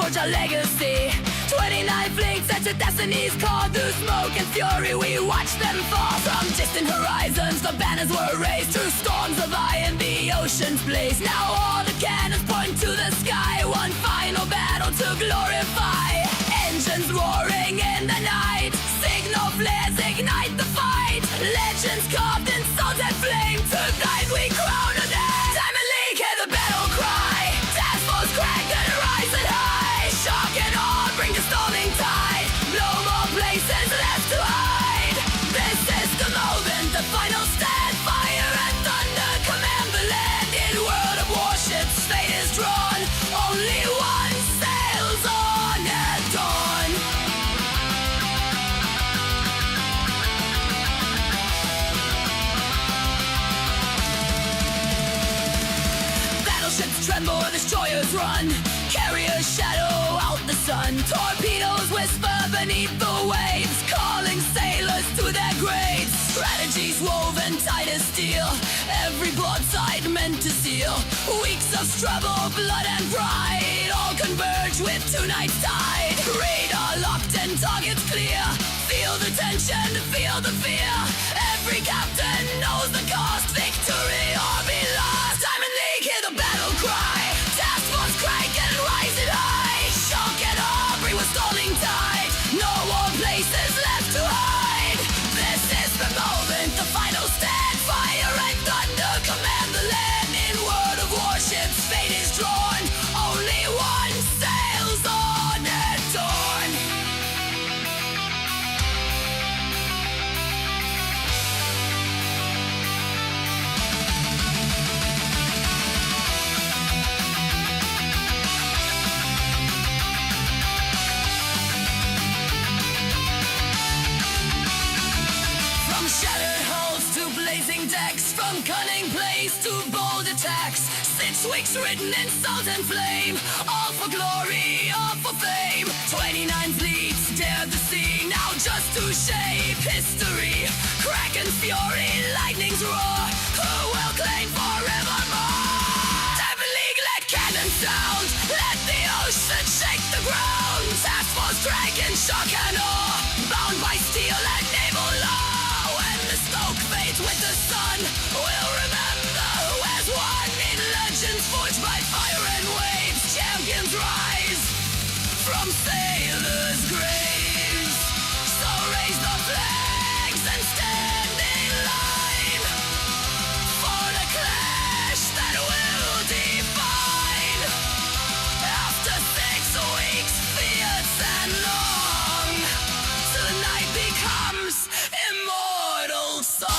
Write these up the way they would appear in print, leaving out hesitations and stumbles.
forge our legacy. 29 fleets set to destinies called through smoke and fury. We watched them fall from distant horizons. The banners were raised through storms of iron. The oceans blaze. Now all the cannons point to the sky. One final battle to glorify. Engines roaring in the night. Signal flares ignite the fight. Legends carved in salted flame. Tonight we crown a dead. Diamond League, hear the battle cry. Task force cracked and rising high. Shock and awe, bring the storming tide. No more places left to hide. This is the moment, the final stand. Fire and thunder command the land. In World of Warships, fate is drawn. Only one sails on at dawn. Battleships tremble, destroyers run. Carriers shadow out the sun. Torpedoes whisper beneath the waves, calling sailors to their graves. Strategies woven tight as steel. Every broadside meant to seal. Weeks of struggle, blood and pride, all converge with tonight's tide. Radar locked and targets clear. Feel the tension, feel the fear. Every captain knows the cost. Victory or be lost. Diamond League, hear the battle cry. Task force crank and rising high. Shock and awe, bring with stalling tide. No more places left to hide. This is the moment, the final stand. Fire and thunder command the land. In World of Warships, fate is drawn. Only one sails on at dawn. From shattered hulls to blazing decks, from cunning plays to bold attacks. 6 weeks written in salt and flame, all for glory, all for fame. 29 fleets dared the sea, now just to shape history. Kraken's fury, lightning's roar, who will claim forevermore? Diamond League, let cannon sound, let the ocean shake the ground. Task force dragon, shock and awe, bound by steel and naval law. When the smoke fades with the sun, we'll remember who has won. In legends forged by fire and waves, champions rise from sailors' graves. So raise the flags and stand in line for the clash that will define. After 6 weeks, fierce and long, till the night becomes immortal song.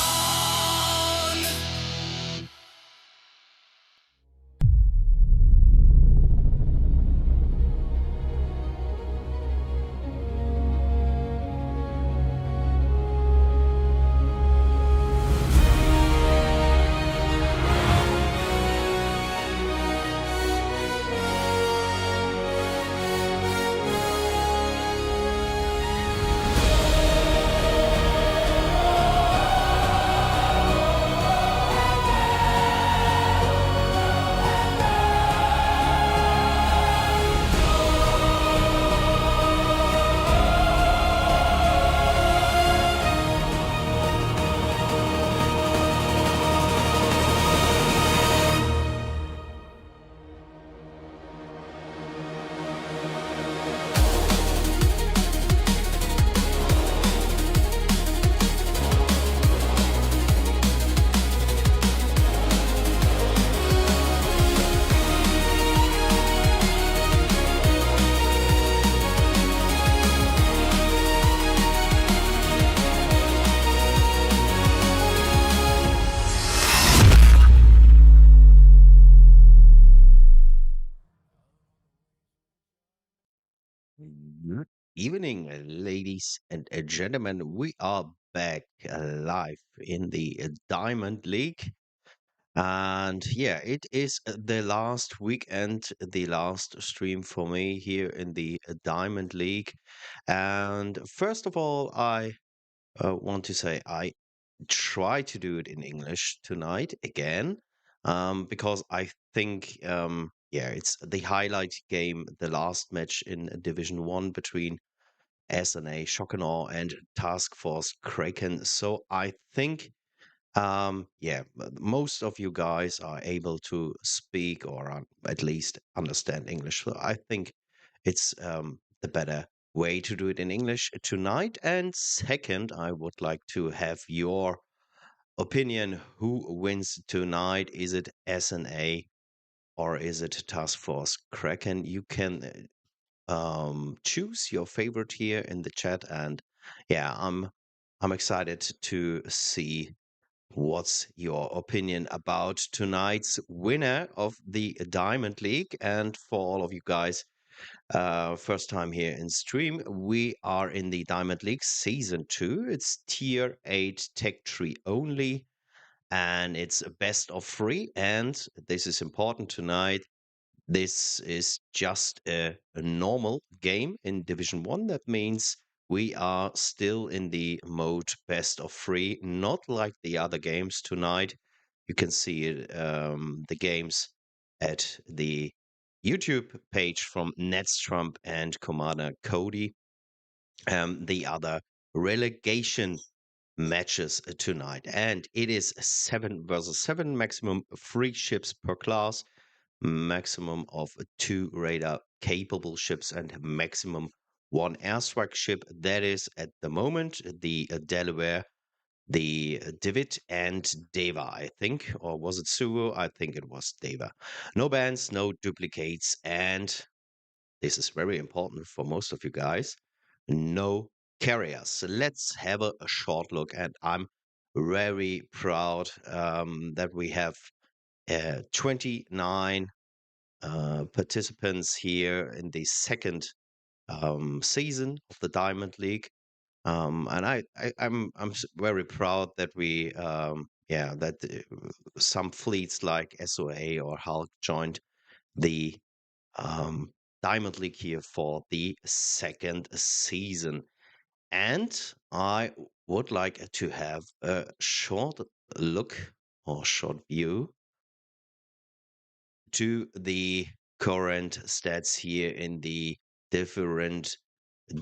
Good evening, ladies and gentlemen. We are back live in the Diamond League. And yeah, it is the last weekend, the last stream for me here in the Diamond League. And first of all, I want to say I try to do it in English tonight again, because I think yeah, it's the highlight game, the last match in Division One between SNA Shock and Awe and Task Force Kraken. So I think, yeah, most of you guys are able to speak or at least understand English. So I think it's the better way to do it in English tonight. And second, I would like to have your opinion. Who wins tonight? Is it SNA or is it Task Force Kraken? You can choose your favorite here in the chat, and yeah, I'm excited to see what's your opinion about tonight's winner of the Diamond League. And for all of you guys, first time here in stream, we are in the Diamond League Season 2. It's Tier 8 Tech Tree only, and it's a best of 3. And this is important tonight. This is just a normal game in Division 1. That means we are still in the mode best of 3, not like the other games tonight. You can see it, the games at the YouTube page from Netstrump and Commander Cody. The other relegation matches tonight. And it is 7 versus 7, maximum 3 ships per class, maximum of 2 radar capable ships, and maximum 1 airstrike ship. That is at the moment the Delaware, the Divot, and Deva, I think. Or was it Suvo? I think it was Deva. No bans, no duplicates, and this is very important for most of you guys, no carriers. So let's have a short look. And I'm very proud that we have 29 participants here in the second season of the Diamond League. And I'm very proud that we yeah, that some fleets like SOA or Hulk joined the um, Diamond League here for the second season. And I would like to have a short look or short view to the current stats here in the different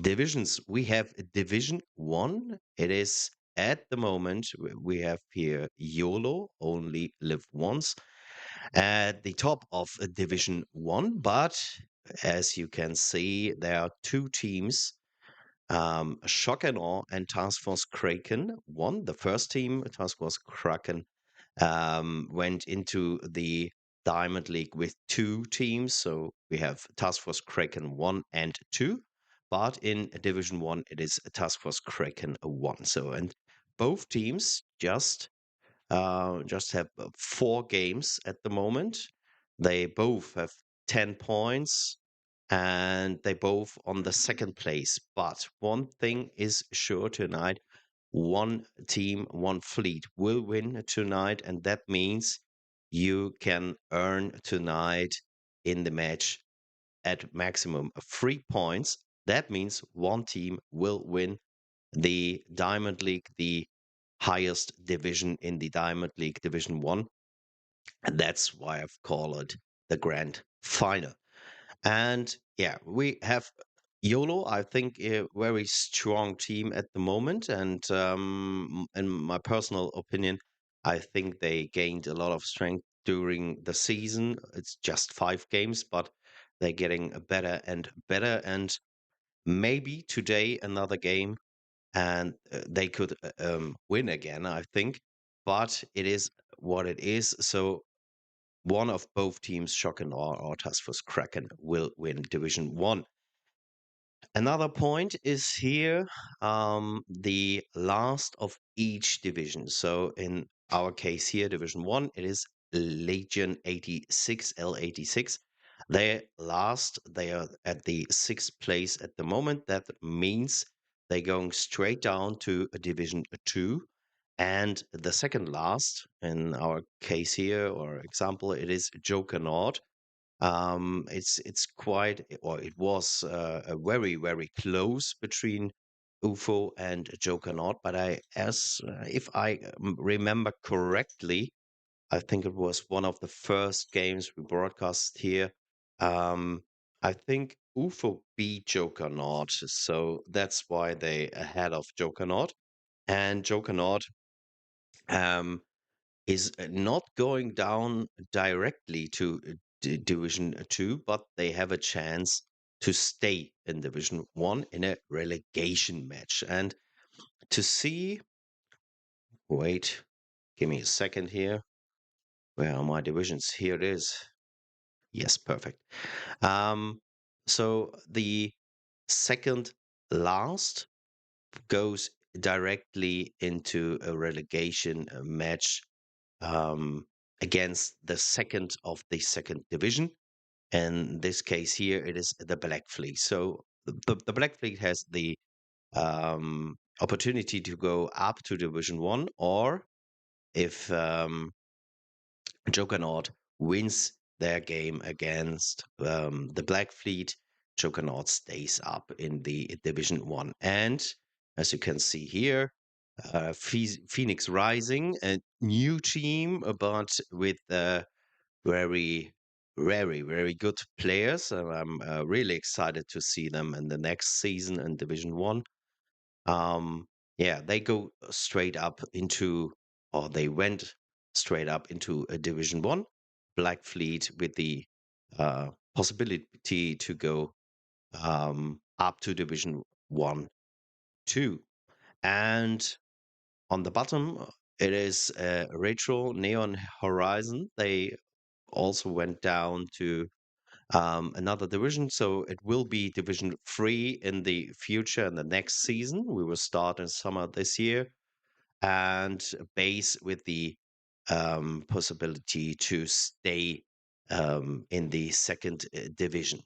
divisions. We have Division 1. It is at the moment, we have here YOLO, only live once, at the top of Division 1. But as you can see, there are two teams, Shock and Awe and Task Force Kraken won. The first team, Task Force Kraken, went into the Diamond League with two teams. So we have Task Force Kraken 1 and 2. But in Division 1, it is Task Force Kraken 1. So, and both teams just have 4 games at the moment. They both have 10 points and they both on the second place. But one thing is sure tonight, one team, one fleet will win tonight. And that means you can earn tonight in the match at maximum 3 points. That means one team will win the Diamond League, the highest division in the Diamond League, Division 1. And that's why I've called it the grand final. And yeah, we have YOLO, I think, a very strong team at the moment. And in my personal opinion, I think they gained a lot of strength during the season. It's just 5 games, but they're getting better and better. And maybe today another game and they could win again, I think. But it is what it is. So one of both teams, Shock and Awe or Task Force Kraken, will win Division 1. Another point is here the last of each division. So in our case here, Division 1, it is Legion 86, L86. They last, they are at the 6th place at the moment. That means they're going straight down to Division 2. And the second last, in our case here, or example, it is Joker Nord. It's quite, or it was a very close between UFO and Joker Nord. But as if I remember correctly, I think it was one of the first games we broadcast here Um, I think UFO beat Jokernaut, so that's why they ahead of Jokernaut. And Jokernaut um, is not going down directly to Division 2, but they have a chance to stay in Division 1 in a relegation match. And to see, wait, give me a second here. Where are my divisions? Here it is. Yes, perfect. Um, so the second last goes directly into a relegation match um, against the second of the second division. In this case here, it is the Black Fleet. So the Black Fleet has the opportunity to go up to Division 1, or if Juggernaut wins their game against the Black Fleet, Juggernaut stays up in the Division 1. And as you can see here, Phoenix Rising, a new team, but with very, very good players. And I'm really excited to see them in the next season in Division 1. Um, yeah, they go straight up into, or they went straight up into a Division One. Black Fleet with the possibility to go up to Division One, Two, and on the bottom it is Retro Neon Horizon. They also went down to another division. So it will be Division 3 in the future, in the next season. We will start in summer this year and base with the possibility to stay in the second division.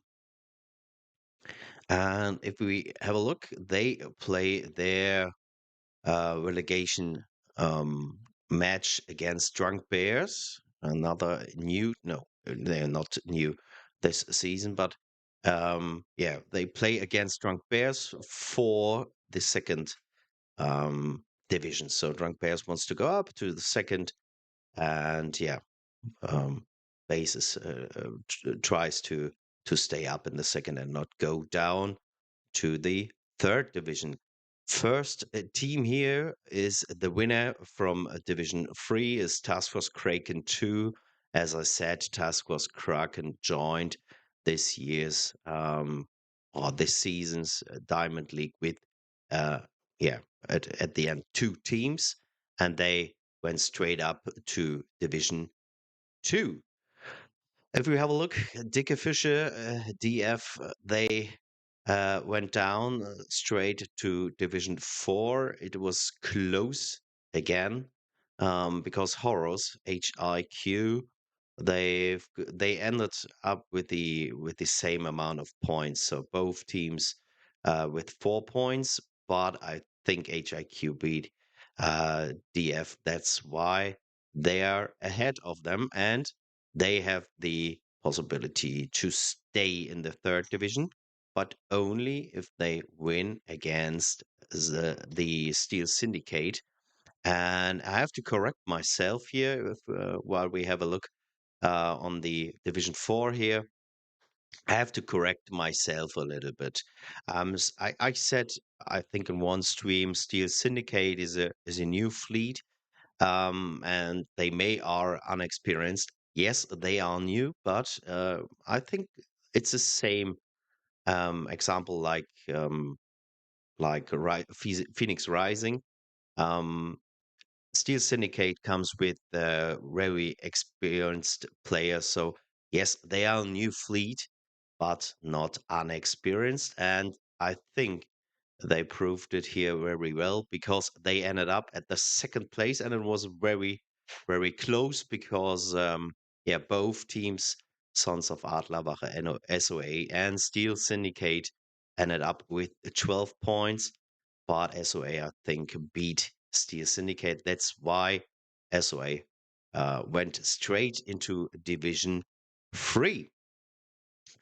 And if we have a look, they play their relegation um, match against Drunk Bears. Another new, no, they're not new this season, but yeah, they play against Drunk Bears for the second division. So Drunk Bears wants to go up to the second, and yeah, um, Basis tries to stay up in the second and not go down to the third division. First team here is the winner from Division 3 is Task Force Kraken 2. As I said, Task Force Kraken joined this year's or this season's Diamond League with uh yeah, at the end two teams, and they went straight up to Division 2. If we have a look, Dicke Fischer, DF, they went down straight to Division 4. It was close again because Horus, HIQ, they ended up with the same amount of points. So both teams with 4 points, but I think HIQ beat DF. That's why they are ahead of them, and they have the possibility to stay in the third division, but only if they win against the Steel Syndicate. And I have to correct myself here while we have a look on the Division 4 here. I have to correct myself a little bit. I said, I think in one stream, Steel Syndicate is a new fleet, and they may are unexperienced. Yes, they are new, but I think it's the same example like Phoenix Rising. Um, Steel Syndicate comes with very experienced players, so yes, they are a new fleet, but not unexperienced. And I think they proved it here very well because they ended up at the second place, and it was very close because yeah, both teams, Sons of Adlerwache, SOA, and Steel Syndicate, ended up with 12 points. But SOA, I think, beat Steel Syndicate. That's why SOA went straight into Division 3,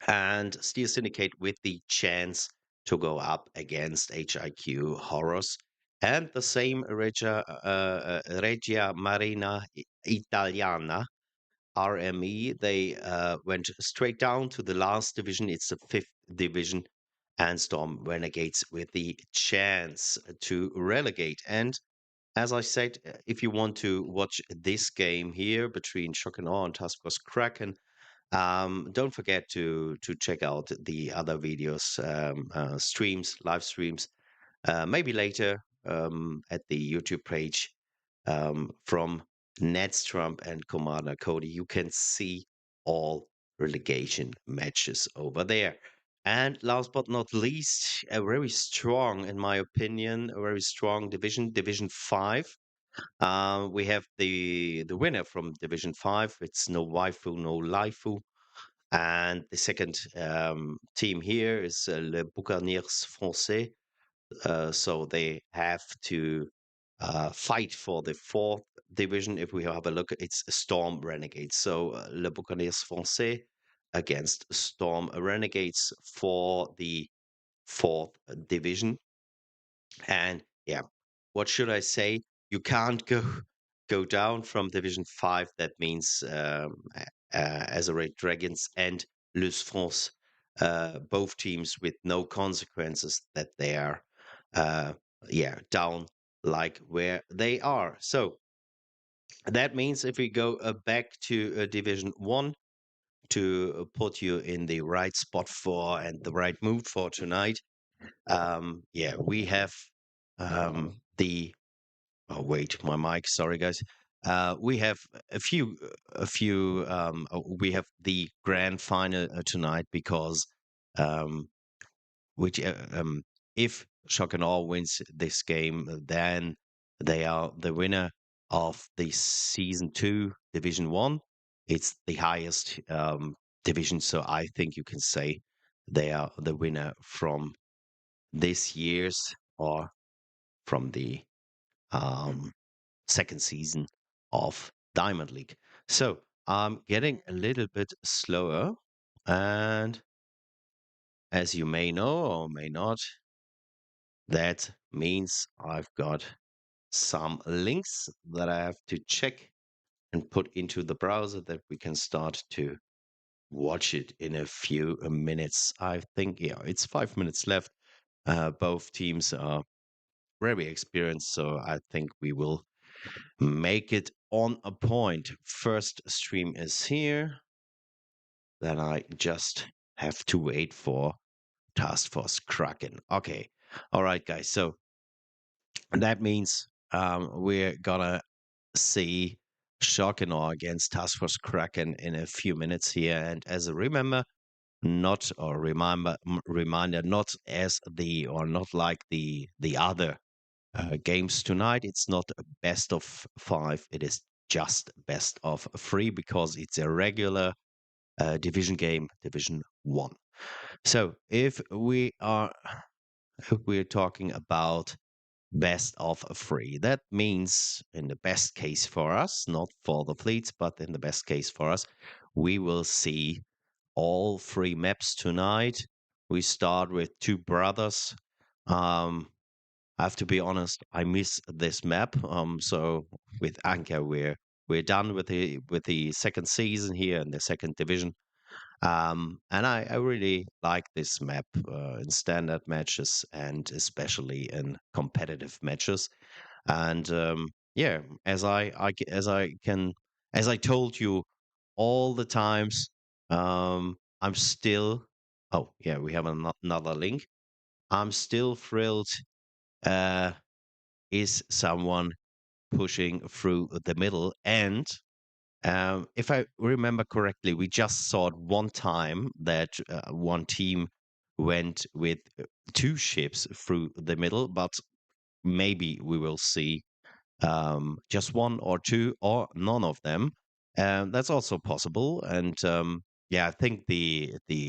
and Steel Syndicate with the chance to go up against HIQ Horus and the same Regia Marina Italiana. RME, they went straight down to the last division. It's the fifth division, and Storm Renegades with the chance to relegate. And as I said, if you want to watch this game here between Shock and Awe and Task Force Kraken, don't forget to check out the other videos, streams, live streams, maybe later at the YouTube page from Ned Trump and Commander Cody. You can see all relegation matches over there. And last but not least, a very strong, in my opinion, a very strong division, Division 5. We have the winner from Division 5. It's no waifu, no laifu. And the second team here is Le Buccaneers Français. So they have to fight for the fourth division. If we have a look, it's Storm Renegades. So Le Buccaneers Français against Storm Renegades for the fourth division. And yeah, what should I say? You can't go down from Division 5. That means Azerate Dragons and Luz France, both teams with no consequences that they are down like where they are. So that means if we go back to Division 1 to put you in the right spot for and the right mood for tonight, we have the oh wait, my mic. Sorry, guys. We have we have the grand final tonight because um, which if Shock and Awe wins this game, then they are the winner of the season 2 Division 1. It's the highest division, so I think you can say they are the winner from this year's or from the um, second season of Diamond League. So I'm getting a little bit slower, and as you may know or may not, that means I've got some links that I have to check and put into the browser that we can start to watch it in a few minutes. I think, it's 5 minutes left. Both teams are very experienced, so I think we will make it on a point. First stream is here. Then I just have to wait for Task Force Kraken. Okay. All right, guys. So that means we're gonna see Shock and Awe against Task Force Kraken in a few minutes here. And as a reminder, not as the or not like the other games tonight. It's not a best of 5. It is just best of 3 because it's a regular division game, Division 1. So if we're talking about best of 3, that means in the best case for us, not for the fleets, but in the best case for us, we will see all 3 maps tonight. We start with Two Brothers. I have to be honest, I miss this map. So with Anka, we're done with the second season here in the second division. And I really like this map in standard matches and especially in competitive matches. And as I told you all the times, I'm still. Oh yeah, we have another link. I'm still thrilled. Uh, is someone pushing through the middle? And if I remember correctly, we just saw it one time that one team went with 2 ships through the middle, but maybe we will see just 1 or 2 or none of them. That's also possible. And I think the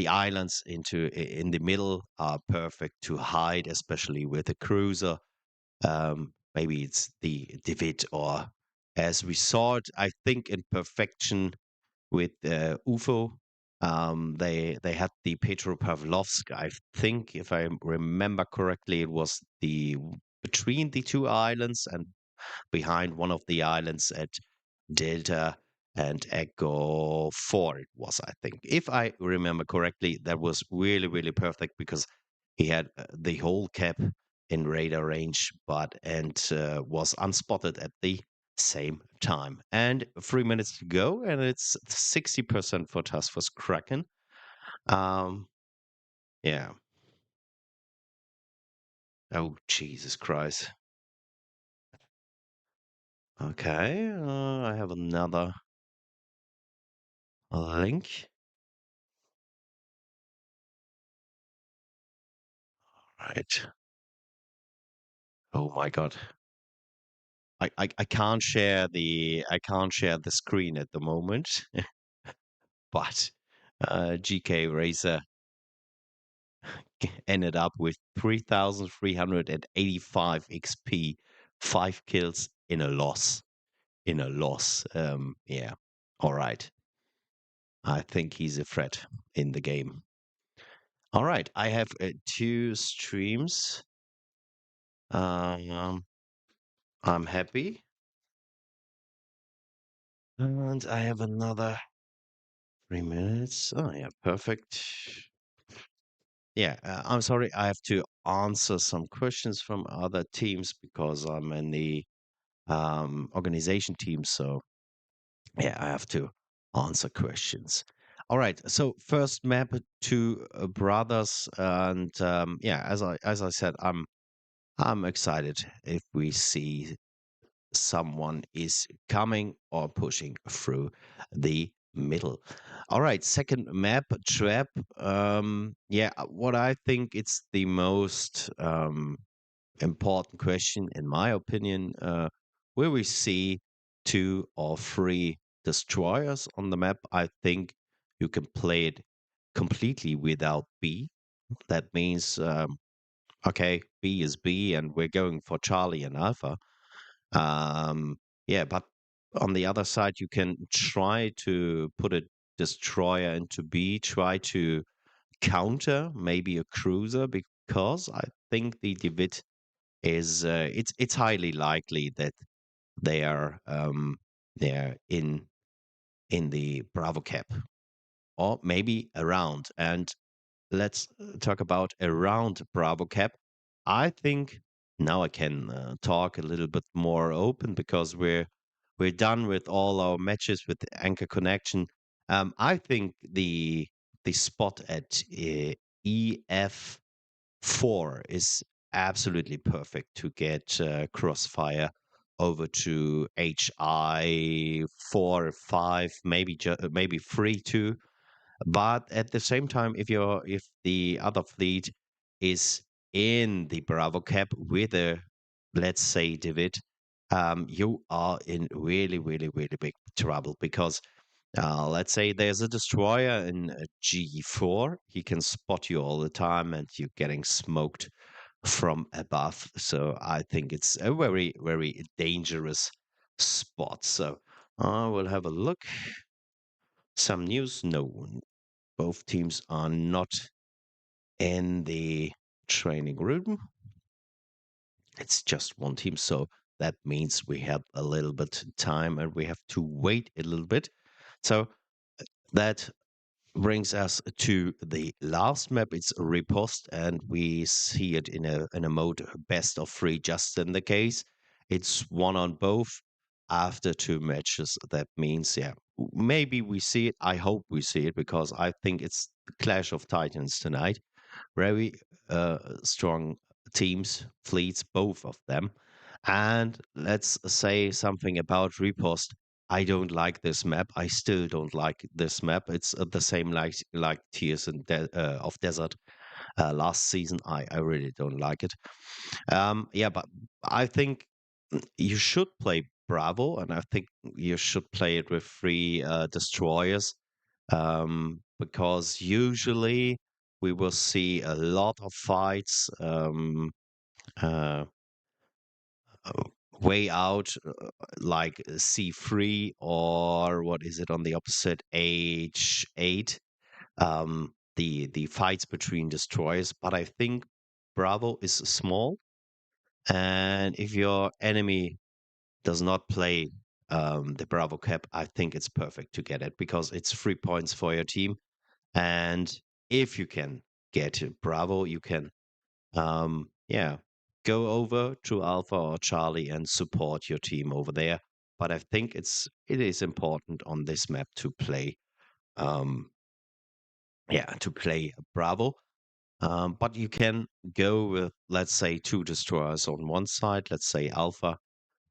islands in the middle are perfect to hide, especially with a cruiser. Maybe it's the Divid, or as we saw it, I think in perfection with UFO. They had the Petropavlovsk. I think, if I remember correctly, it was the between the 2 islands and behind one of the islands at Delta and Echo 4 it was, I think. If I remember correctly, that was really, really perfect because he had the whole cap in radar range, but was unspotted at the same time. And 3 minutes to go, and it's 60% for Tasfos Kraken. Um, yeah. Oh, Jesus Christ. Okay, I have another link. Right. Oh my God. I can't share the screen at the moment, but GK Racer ended up with 3,385 XP, 5 kills in a loss. In a loss. Yeah. All right. I think he's a threat in the game. All right. I have two streams. Um, I'm happy. And I have another 3 minutes. Oh, yeah. Perfect. Yeah, I'm sorry. I have to answer some questions from other teams because I'm in the organization team. So yeah, I have to answer questions. All right. So first map to brothers, and yeah, as I said, I'm excited if we see someone is coming or pushing through the middle. All right, second map, trap. Yeah, what I think it's the most important question, in my opinion. Will we see two or three destroyers on the map? I think you can play it completely without B. That means, okay, B is B, and we're going for Charlie and Alpha. Yeah, but on the other side, you can try to put a destroyer into B, try to counter maybe a cruiser, because I think the Divid is it's highly likely that they are they're in the Bravo cap or maybe around. And let's talk about around Bravo cap. I think now I can talk a little bit more open because we're done with all our matches with the Anchor Connection. I think the spot at EF4 is absolutely perfect to get Crossfire over to HI 4, 5, maybe 3 too. But at the same time, if the other fleet is in the Bravo cap with a, let's say, David, you are in really, really, really big trouble because let's say there's a destroyer in G4, he can spot you all the time and you're getting smoked from above. So I think it's a very, very dangerous spot. So I will have a look. Some news? No, both teams are not in the training room. It's just one team, so that means we have a little bit time and we have to wait a little bit. So that brings us to the last map. It's Riposte, and we see it in a mode best of three. Just in the case, it's one on both after two matches. That means, yeah, maybe we see it. I hope we see it because I think it's the Clash of Titans tonight. Very strong teams, fleets, both of them. And let's say something about Riposte. I don't like this map. I still don't like this map. It's the same like Tears of Desert last season. I really don't like it. Yeah, but I think you should play Bravo, and I think you should play it with three destroyers, because usually we will see a lot of fights. Uh, uh, Way out like C3, or what is it on the opposite, H8, the fights between destroyers. But I think Bravo is small, and if your enemy does not play the Bravo cap, I think it's perfect to get it because it's 3 points for your team. And if you can get a Bravo, you can, yeah, go over to Alpha or Charlie and support your team over there. But I think it is important on this map to play, um, yeah, to play Bravo. But you can go with, let's say, two destroyers on one side, let's say Alpha,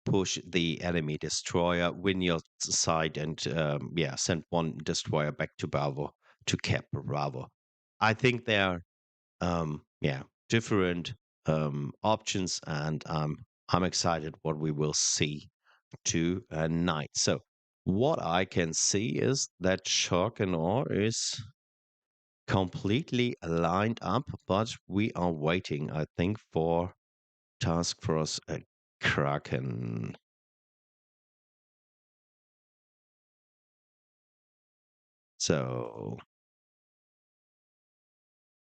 push the enemy destroyer, win your side, and yeah, send one destroyer back to Bravo to cap Bravo. I think there are yeah, different options, and I'm excited what we will see tonight. So what I can see is that Shark and Ore is completely lined up, but we are waiting, I think, for Task Force Kraken. So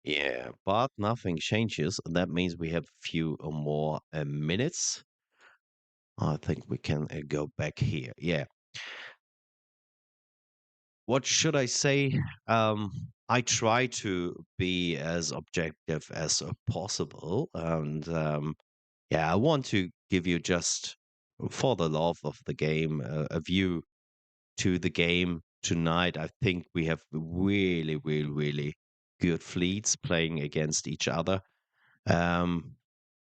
yeah, but nothing changes. That means we have a few more minutes. I think we can go back here. Yeah. What should I say? I try to be as objective as possible, and yeah, I want to give you just for the love of the game a view to the game tonight. I think we have really, really, really good fleets playing against each other. Um,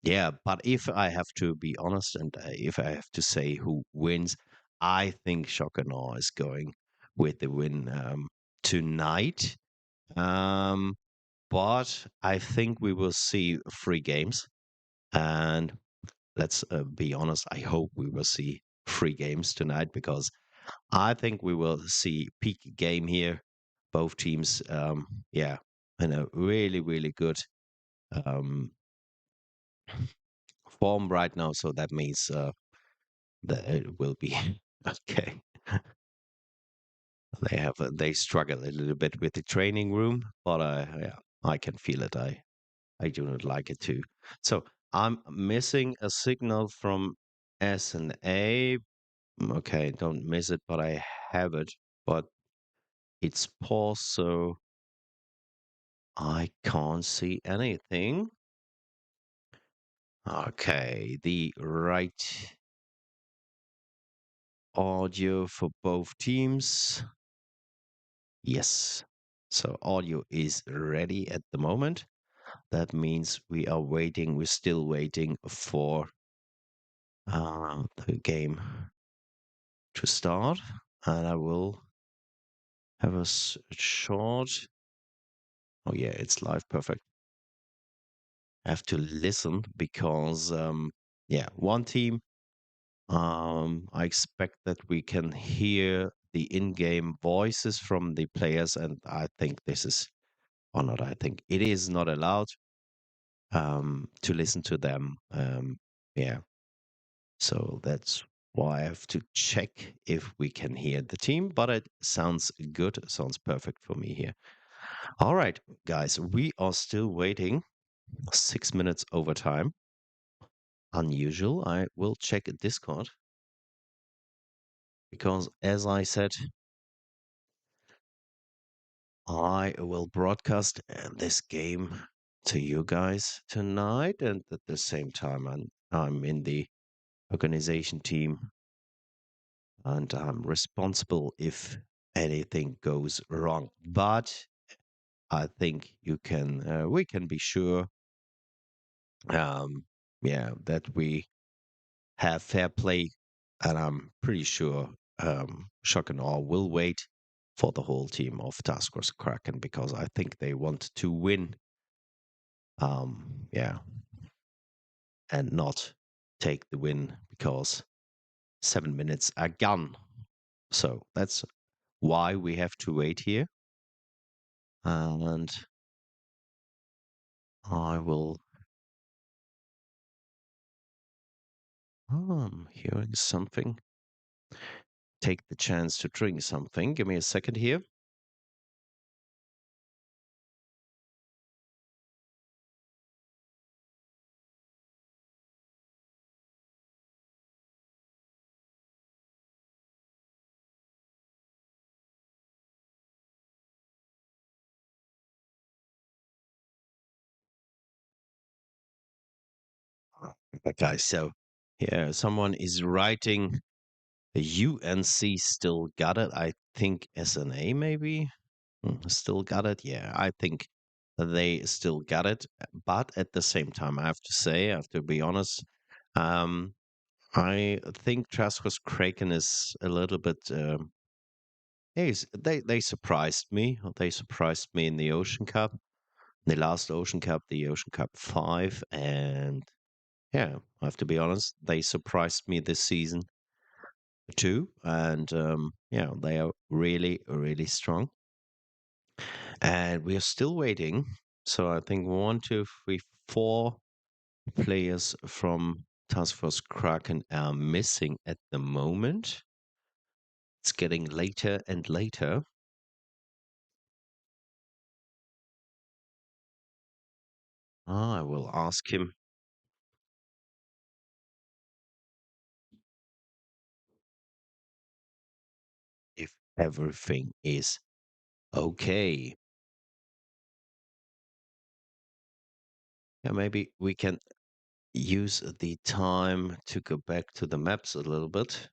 yeah, but if I have to be honest and if I have to say who wins, I think Shokanor is going with the win tonight. Um, but I think we will see three games. And let's be honest, I hope we will see three games tonight because I think we will see peak game here. Both teams, yeah, in a really, really good um, form right now. So that means that it will be okay. They struggle a little bit with the training room, but yeah, I can feel it. I do not like it too. So I'm missing a signal from SNA. Okay, don't miss it, but I have it. But it's paused, so I can't see anything. Okay, the right audio for both teams. Yes. So audio is ready at the moment. That means we are waiting. We're still waiting for the game to start. And I will have a short. Oh, yeah, it's live. Perfect. I have to listen because, yeah, one team. I expect that we can hear the in-game voices from the players, and I think this is, or not, I think it is not allowed to listen to them. Yeah, so that's why I have to check if we can hear the team, but it sounds good. It sounds perfect for me here. All right, guys, we are still waiting. 6 minutes overtime. Unusual. I will check Discord because, as I said, I will broadcast this game to you guys tonight, and at the same time, I'm in the organization team, and I'm responsible if anything goes wrong. But I think we can be sure, um, yeah, that we have fair play, and I'm pretty sure Shock and Awe will wait for the whole team of Task Force Kraken because I think they want to win. Yeah, and not take the win because 7 minutes are gone. So that's why we have to wait here. And I will. Oh, I'm hearing something. Take the chance to drink something. Give me a second here. Okay, so yeah, someone is writing UNC still got it. I think SNA maybe still got it. Yeah, I think they still got it. But at the same time, I have to be honest, um, I think Traskos Kraken is a little bit. They surprised me. They surprised me in the Ocean Cup, the last Ocean Cup, the Ocean Cup 5, and yeah, I have to be honest, they surprised me this season too. And yeah, they are really, really strong. And we are still waiting. So I think one, two, three, four players from Task Force Kraken are missing at the moment. It's getting later and later. I will ask him if everything is okay. Yeah, maybe we can use the time to go back to the maps a little bit.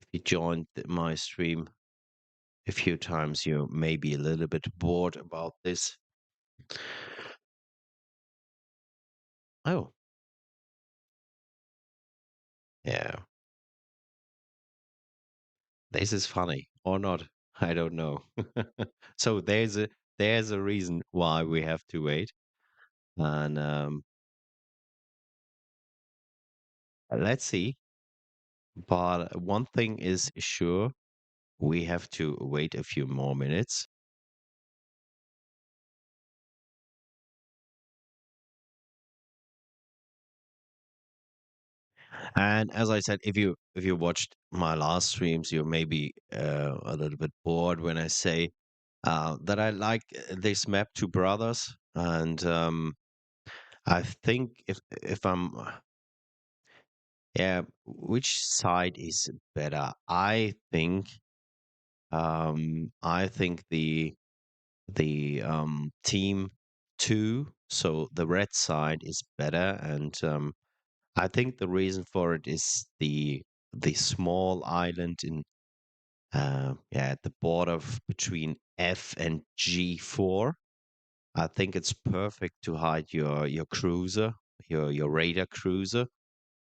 If you joined my stream a few times, you may be a little bit bored about this. Oh, yeah, this is funny or not. I don't know. So there's a reason why we have to wait. And let's see. But one thing is sure, we have to wait a few more minutes. And as I said, if you watched my last streams, you may be a little bit bored when I say that I like this map Two Brothers, and I think if I'm yeah, which side is better? I think the team two, so the red side is better, and I think the reason for it is the small island in yeah, at the border between F and G4. I think it's perfect to hide your cruiser, your radar cruiser,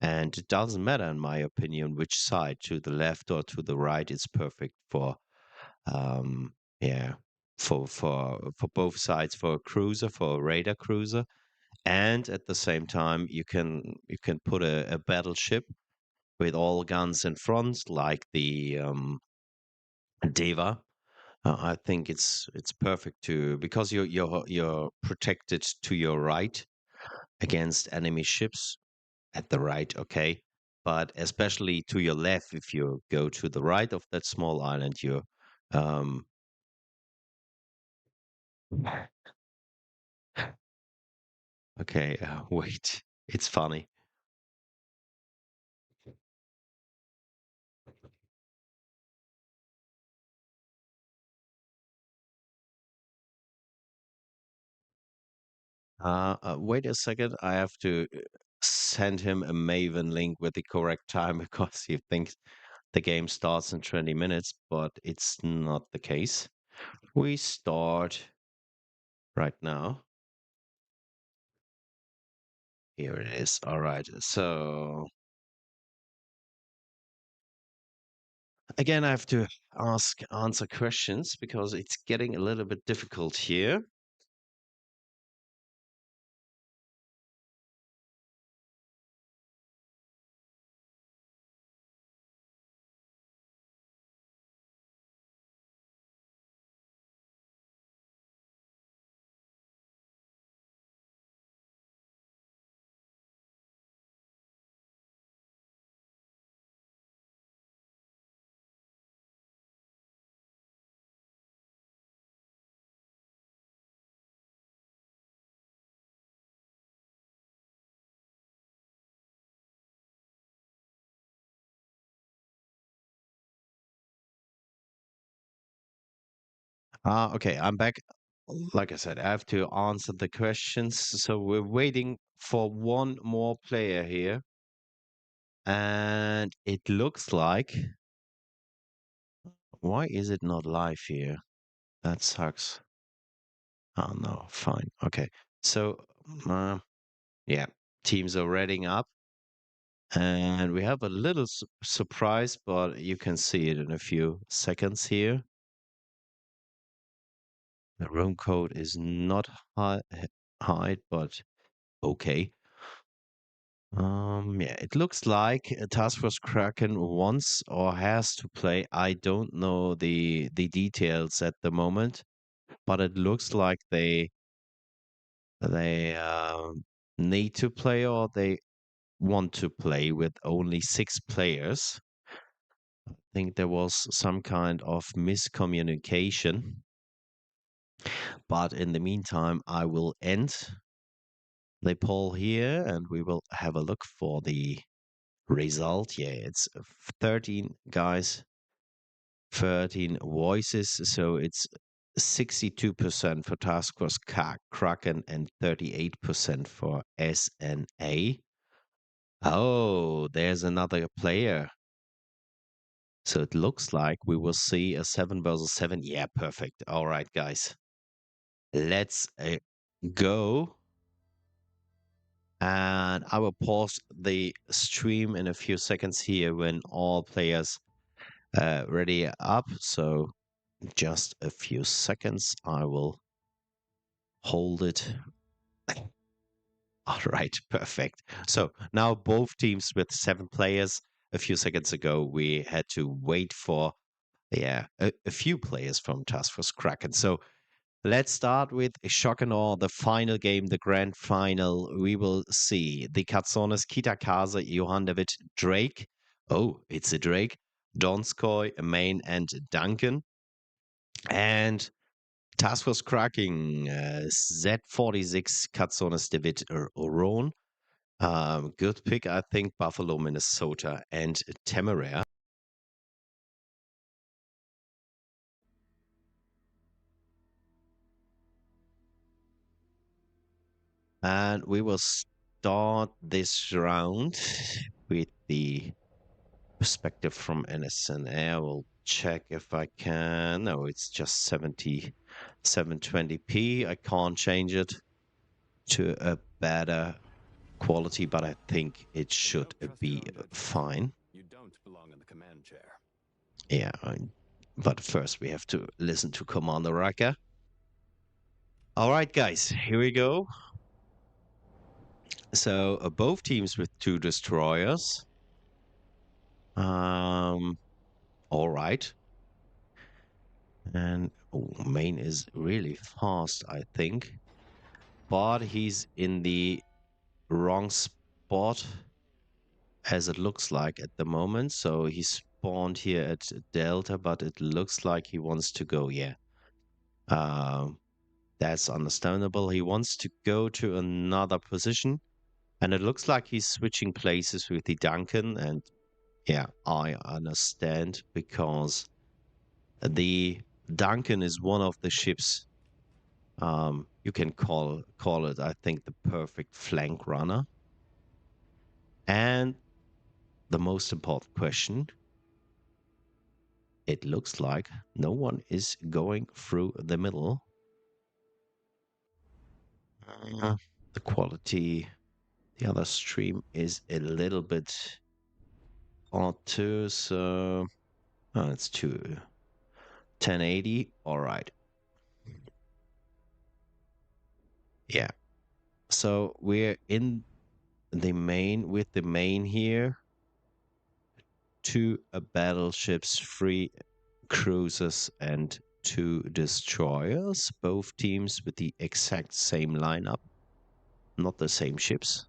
and it doesn't matter, in my opinion, which side, to the left or to the right. It's perfect for yeah, for both sides, for a cruiser, for a radar cruiser, and at the same time you can put a battleship with all guns in front, like the Deva. I think it's perfect to because you're protected to your right against enemy ships at the right, okay, but especially to your left if you go to the right of that small island, you um okay, wait, it's funny. Wait a second, I have to send him a Maven link with the correct time because he thinks the game starts in 20 minutes, but it's not the case. We start right now. Here it is. All right. So again, I have to answer questions because it's getting a little bit difficult here. Okay, I'm back. Like I said, I have to answer the questions. So we're waiting for one more player here. And it looks like... Why is it not live here? That sucks. Oh, no. Fine. Okay. So, yeah, teams are reading up. And we have a little surprise, but you can see it in a few seconds here. The room code is not hide, but okay. Yeah, it looks like Task Force Kraken wants or has to play. I don't know the details at the moment, but it looks like they need to play or they want to play with only 6 players. I think there was some kind of miscommunication. But in the meantime, I will end the poll here and we will have a look for the result. Yeah, it's 13 guys, 13 voices. So it's 62% for Task Force Kraken and 38% for SNA. Oh, there's another player. So it looks like we will see a 7 versus 7. Yeah, perfect. All right, guys. Let's go. And I will pause the stream in a few seconds here when all players ready up. So just a few seconds. I will hold it. All right, perfect. So now both teams with 7 players. A few seconds ago, we had to wait for a few players from Task Force Kraken. So let's start with Shock and Awe, the final game, the grand final. We will see the Katsonis, Kitakaze, Johan David, Drake. Oh, it's a Drake. Donskoy, Main, and Duncan. And Task Force Cracking, Z46, Katsonis, David, Ron. Good pick, I think. Buffalo, Minnesota, and Temeraire. And we will start this round with the perspective from NSNA. I will check if I can. No, it's just 720p. I can't change it to a better quality, but I think it should be fine. You don't belong in the command chair. Yeah, but first we have to listen to Commander Raka. All right, guys, here we go. So both teams with 2 destroyers. All right. And Main is really fast, I think. But he's in the wrong spot, as it looks like at the moment. So he spawned here at Delta, but it looks like he wants to go, yeah. That's understandable. He wants to go to another position. And it looks like he's switching places with the Duncan. And yeah, I understand because the Duncan is one of the ships. You can call it, I think, the perfect flank runner. And the most important question, it looks like no one is going through the middle. The quality, the other stream is a little bit odd too, so it's 1080. All right. Yeah. So we're in the main with the main here. 2 battleships, 3 cruisers, and 2 destroyers. Both teams with the exact same lineup, not the same ships.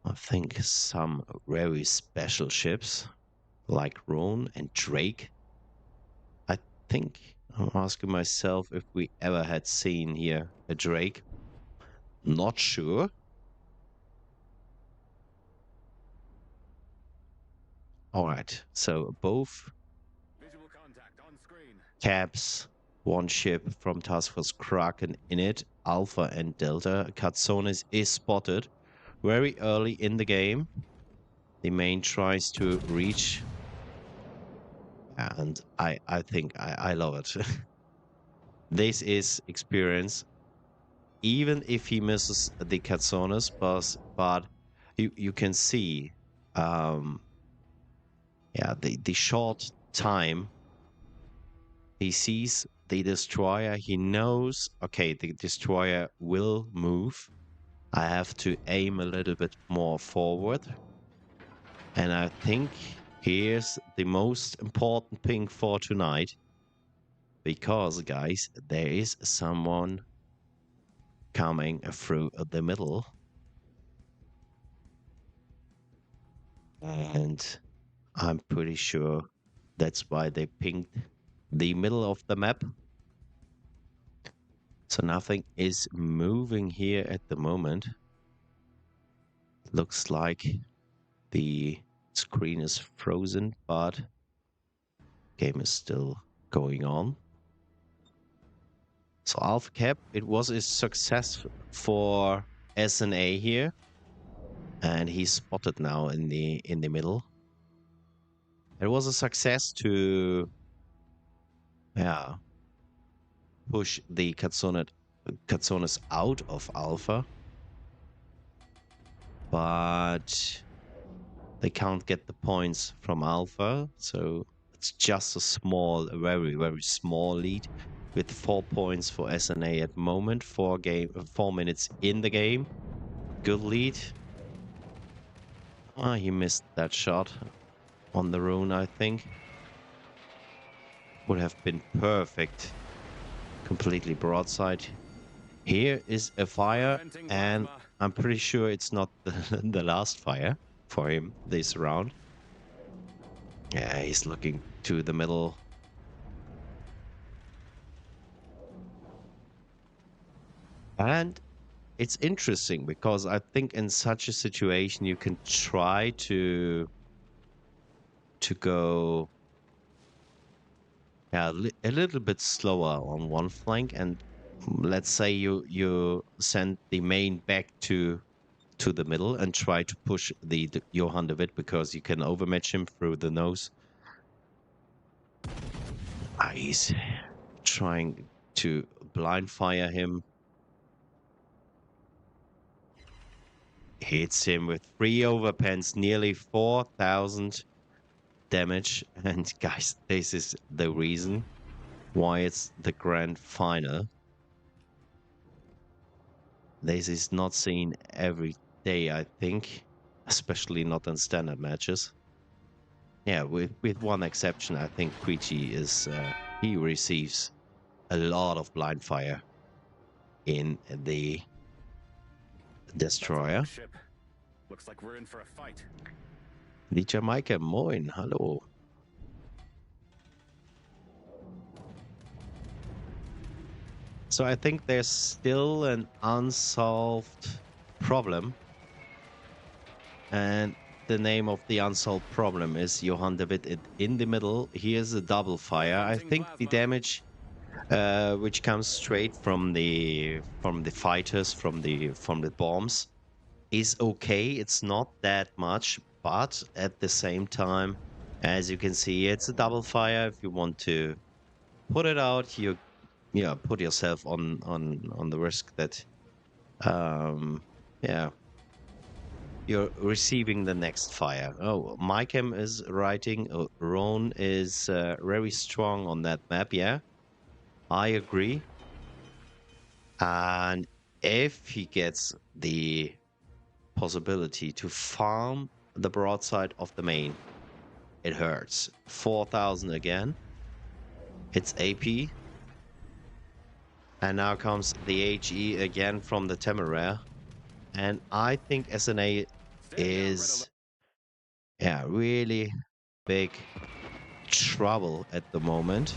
I think some very special ships like Roan and Drake. I think I'm asking myself if we ever had seen here a Drake. Not sure. All right, so both cabs, 1 ship from Task Force Kraken in it. Alpha and Delta. Katsonis is spotted very early in the game. The main tries to reach, and I think I love it. This is experience. Even if he misses the Katsonis, but you can see, the short time he sees the destroyer, he knows, okay, the destroyer will move. I have to aim a little bit more forward. And I think here's the most important thing for tonight. Because, guys, there is someone coming through the middle. And I'm pretty sure that's why they pinged the middle of the map. So nothing is moving here at the moment. Looks like the screen is frozen, but game is still going on. So Alpha Cap, it was a success for SNA here. And he's spotted now in the middle. It was a success to push the Katsonis out of Alpha. But they can't get the points from Alpha, so it's just a very, very small lead with 4 points for SNA at the moment. 4 minutes in the game. Good lead. He missed that shot on the rune, I think. Would have been perfect. Completely broadside. Here is a fire, and I'm pretty sure it's not the last fire for him this round. Yeah, he's looking to the middle. And it's interesting because I think in such a situation you can try to go a little bit slower on one flank, and let's say you send the main back to the middle and try to push the Johann a bit because you can overmatch him through the nose. He's trying to blind fire him. Hits him with 3 overpens, nearly 4,000 damage. And guys, this is the reason why it's the grand final. This is not seen every day, I think, especially not in standard matches. Yeah, with one exception, I think Quichi is he receives a lot of blind fire in the destroyer. Looks like we're in for a fight. Die Jamaika, moin, hallo. So I think there's still an unsolved problem. And the name of the unsolved problem is Johann David in the middle. Here's a double fire. I think the damage which comes straight from the fighters, from the bombs, is okay. It's not that much, but at the same time, as you can see, it's a double fire. If you want to put it out, you put yourself on the risk that you're receiving the next fire. Oh, Mycam is writing. Roan is very strong on that map. Yeah, I agree. And if he gets the possibility to farm the broadside of the main, it hurts. 4,000 again. It's AP. And now comes the HE again from the Temeraire. And I think SNA is really big trouble at the moment.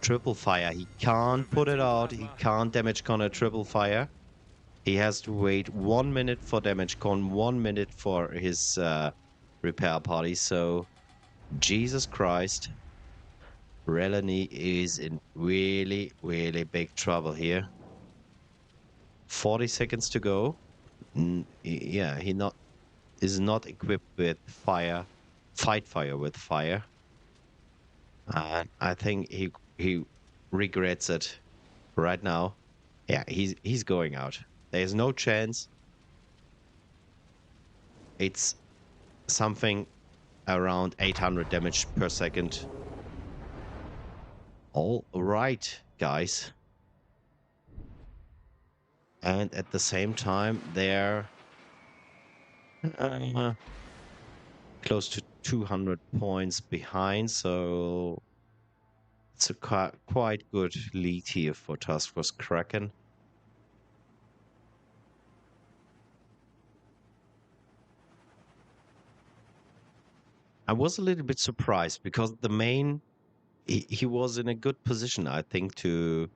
Triple fire. He can't put it out. He can't damage con a triple fire. He has to wait 1 minute for damage con, 1 minute for his repair party. So, Jesus Christ. Relany is in really, really big trouble here. 40 seconds to go. Yeah, he not is not equipped with fight fire with fire. And I think he regrets it right now. Yeah, he's going out. There's no chance. It's something around 800 damage per second. All right, guys. And at the same time, they're uh, close to 200 points behind. So it's a quite good lead here for Task Force Kraken. I was a little bit surprised because the main he was in a good position, I think, to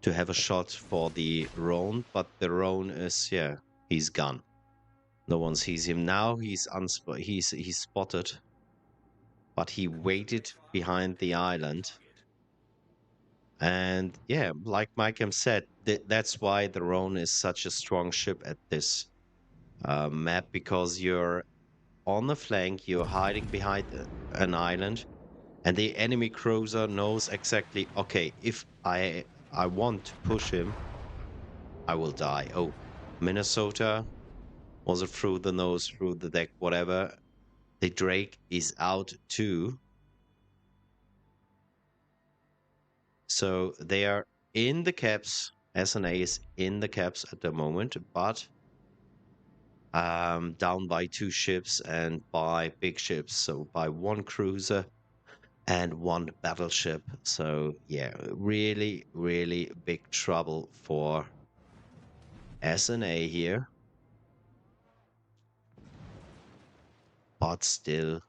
have a shot for the Roan, but the Roan is he's gone. No one sees him now. He's spotted, but he waited behind the island. And yeah, like Mikeam said, that's why the Roan is such a strong ship at this map, because you're on the flank, you're hiding behind an island, and the enemy cruiser knows exactly, okay, if I want to push him, I will die. Oh, Minnesota, was it through the nose, through the deck, whatever. The Drake is out too. So they are in the caps. SNA is in the caps at the moment, but down by 2 ships and by big ships. So by 1 cruiser and 1 battleship. So yeah, really, really big trouble for SNA here. But still,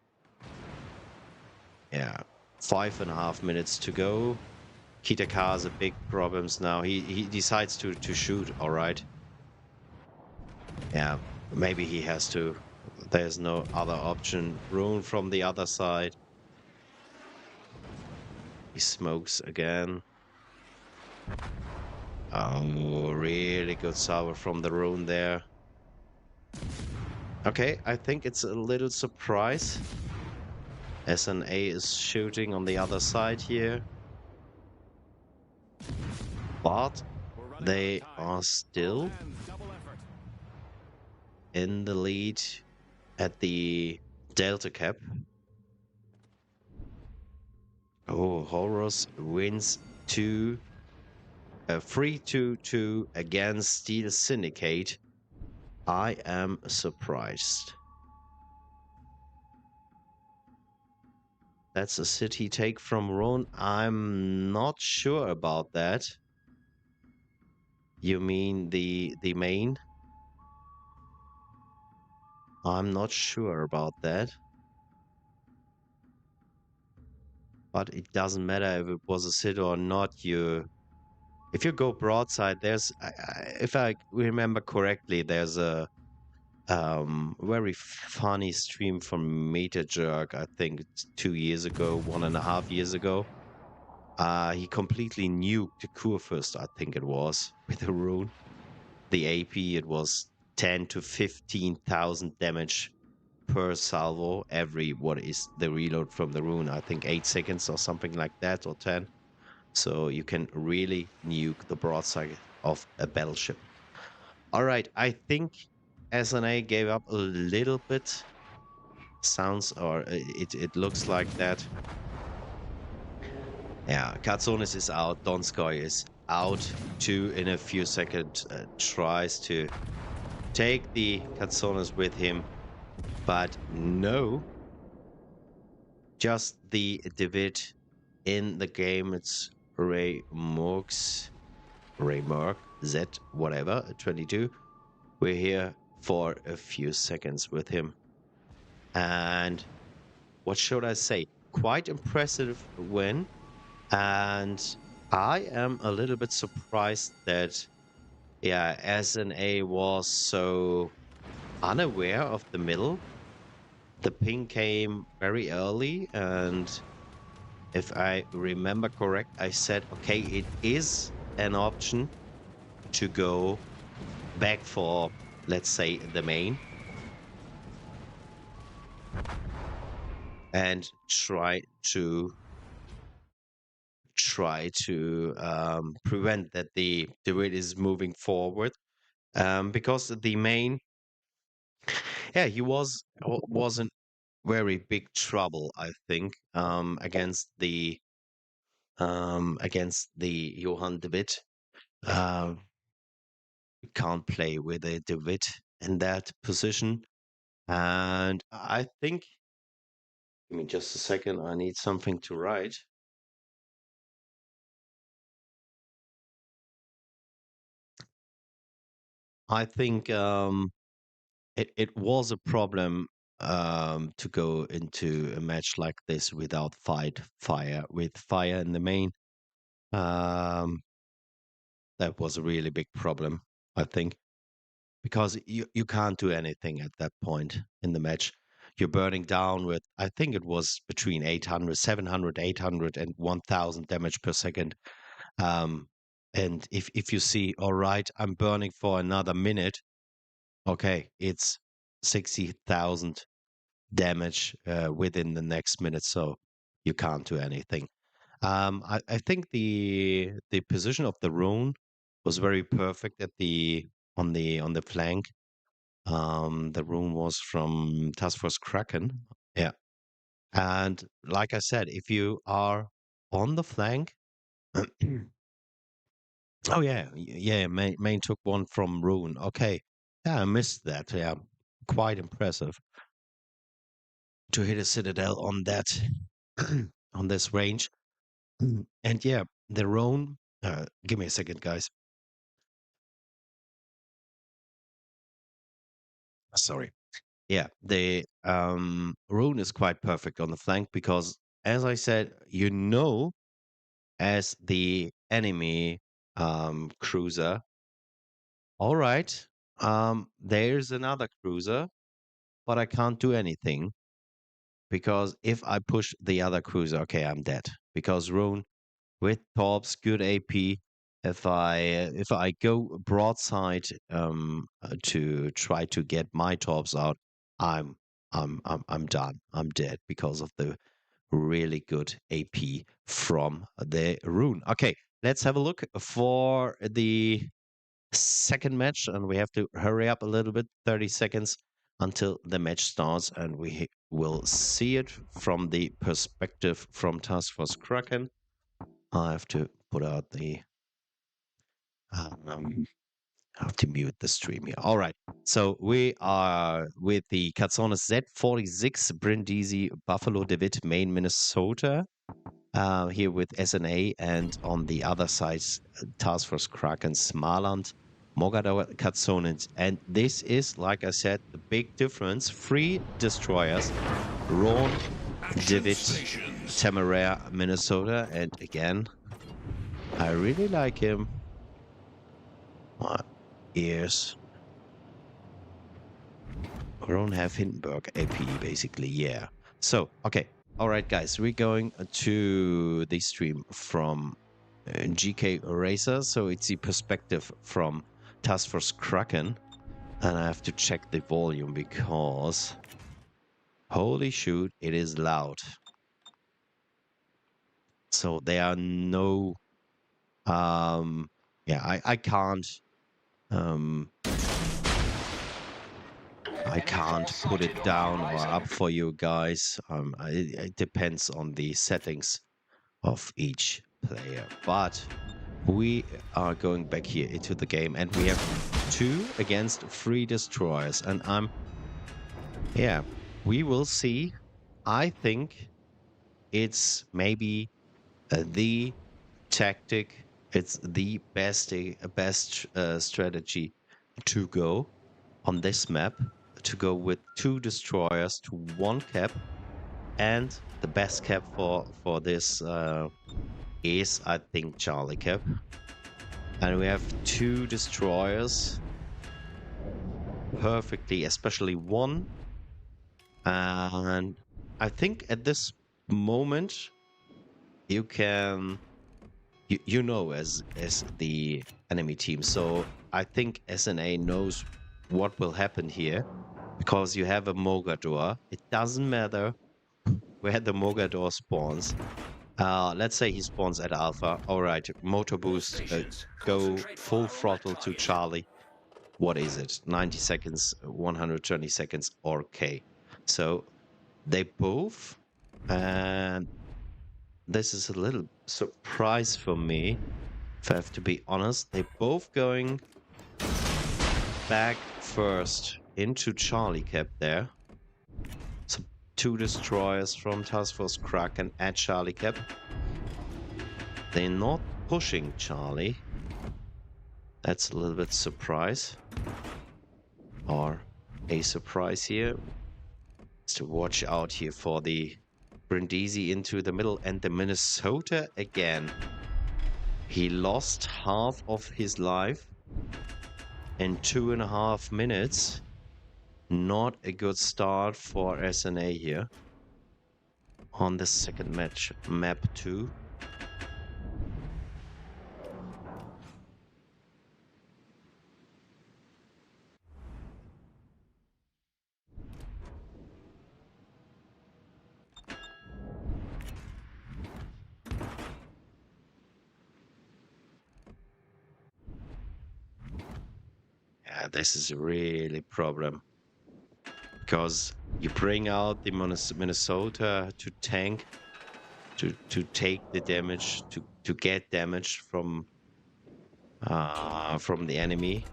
yeah, 5.5 minutes to go. Kitaka has a big problems now. He decides to shoot. All right. Yeah, maybe he has to. There's no other option. Rune from the other side. He smokes again. Oh, really good salvo from the Rune there. Okay, I think it's a little surprise. SNA is shooting on the other side here. But they are still in the lead at the Delta Cap. Oh, Horus wins 3-2 against Steel Syndicate. I am surprised. That's a city take from Rhone. I'm not sure about that. You mean the main? I'm not sure about that. But it doesn't matter if it was a city or not. If you go broadside, there's, if I remember correctly, there's a very funny stream from Meta Jerk. I think it's 2 years ago, 1.5 years ago. He completely nuked the Kurfürst, I think it was, with a rune. The AP, it was 10 to 15,000 damage per salvo every, what is the reload from the rune? I think 8 seconds or something like that, or 10. So you can really nuke the broadside of a battleship. All right, I think SNA gave up a little bit. Sounds, or it looks like that. Yeah, Katsonis is out. Donskoy is out too in a few seconds. Tries to take the Katsonis with him, but no. Just the David in the game. It's Ray Merck, Z, whatever, 22. We're here for a few seconds with him. And what should I say? Quite impressive win. And I am a little bit surprised that, yeah, SNA was so unaware of the middle. The ping came very early, and if I remember correct, I said, okay, it is an option to go back for, let's say, the main and try to prevent that the raid is moving forward. Because the main, yeah, he was in very big trouble, I think, against the Johann de Witt. Uh, can't play with a de Witt in that position, and I think. Give me just a second. I need something to write. I think it was a problem to go into a match like this without with fire in the main. Um, that was a really big problem, I think, because you can't do anything at that point in the match. You're burning down with, I think it was between 800, 700, 800, and 1000 damage per second. Um, and if you see, all right, I'm burning for another minute, okay, it's 60,000 damage within the next minute, so you can't do anything. I think the position of the rune was very perfect at the on the flank. The rune was from Task Force Kraken, yeah. And like I said, if you are on the flank, oh yeah, yeah, main took one from rune. Okay, yeah, I missed that. Yeah, quite impressive to hit a citadel on that on this range. And yeah, the Rhone. Give me a second, guys. Sorry. Yeah, the Rhone is quite perfect on the flank because, as I said, as the enemy cruiser. All right, there's another cruiser, but I can't do anything because if I push the other cruiser, okay, I'm dead because Rhone with torps, good AP. If I go broadside to try to get my torps out, I'm I'm done. I'm dead because of the really good AP from the rune. Okay, let's have a look for the second match, and we have to hurry up a little bit. 30 seconds until the match starts, and we will see it from the perspective from Task Force Kraken. I have to put out the. Um, I have to mute the stream here. All right. So we are with the Katsonis Z46 Brindisi Buffalo DeWitt, Maine, Minnesota. Here with SNA, and on the other side, Task Force Kraken Smaland, Mogador Katsonis. And this is, like I said, the big difference. 3 destroyers, Ron, DeWitt, Temeraire, Minnesota. And again, I really like him. My ears. I don't have Hindenburg AP, basically, yeah. So, okay. All right, guys, we're going to the stream from GK Racer. So it's the perspective from Task Force Kraken. And I have to check the volume because, holy shoot, it is loud. So there are no, yeah, I can't, I can't put it down or up for you guys. It depends on the settings of each player. But we are going back here into the game, and we have 2 against 3 destroyers. And yeah, we will see. I think it's maybe the tactic. It's the best strategy to go on this map, to go with 2 destroyers to 1 cap, and the best cap for this is, I think, Charlie cap. And we have 2 destroyers perfectly, especially 1. And I think at this moment you can you know as the enemy team. So I think SNA knows what will happen here because you have a Mogador. It doesn't matter where the Mogador spawns. Let's say he spawns at Alpha. All right, motor boost, Stations, go concentrate full fire on that throttle to target. Charlie. What is it? 90 seconds, 120 seconds, or K. So they both, and this is a little surprise for me, if I have to be honest. They both going back first into Charlie Cap there. So 2 destroyers from Task Force Kraken at Charlie Cap. They're not pushing Charlie. That's a little bit surprise. Or a surprise here. To watch out here for the Brindisi into the middle and the Minnesota again. He lost half of his life in 2.5 minutes. Not a good start for SNA here on the second match, map 2. Yeah, this is a really problem because you bring out the Minnesota to tank, to take the damage, to get damage from the enemy.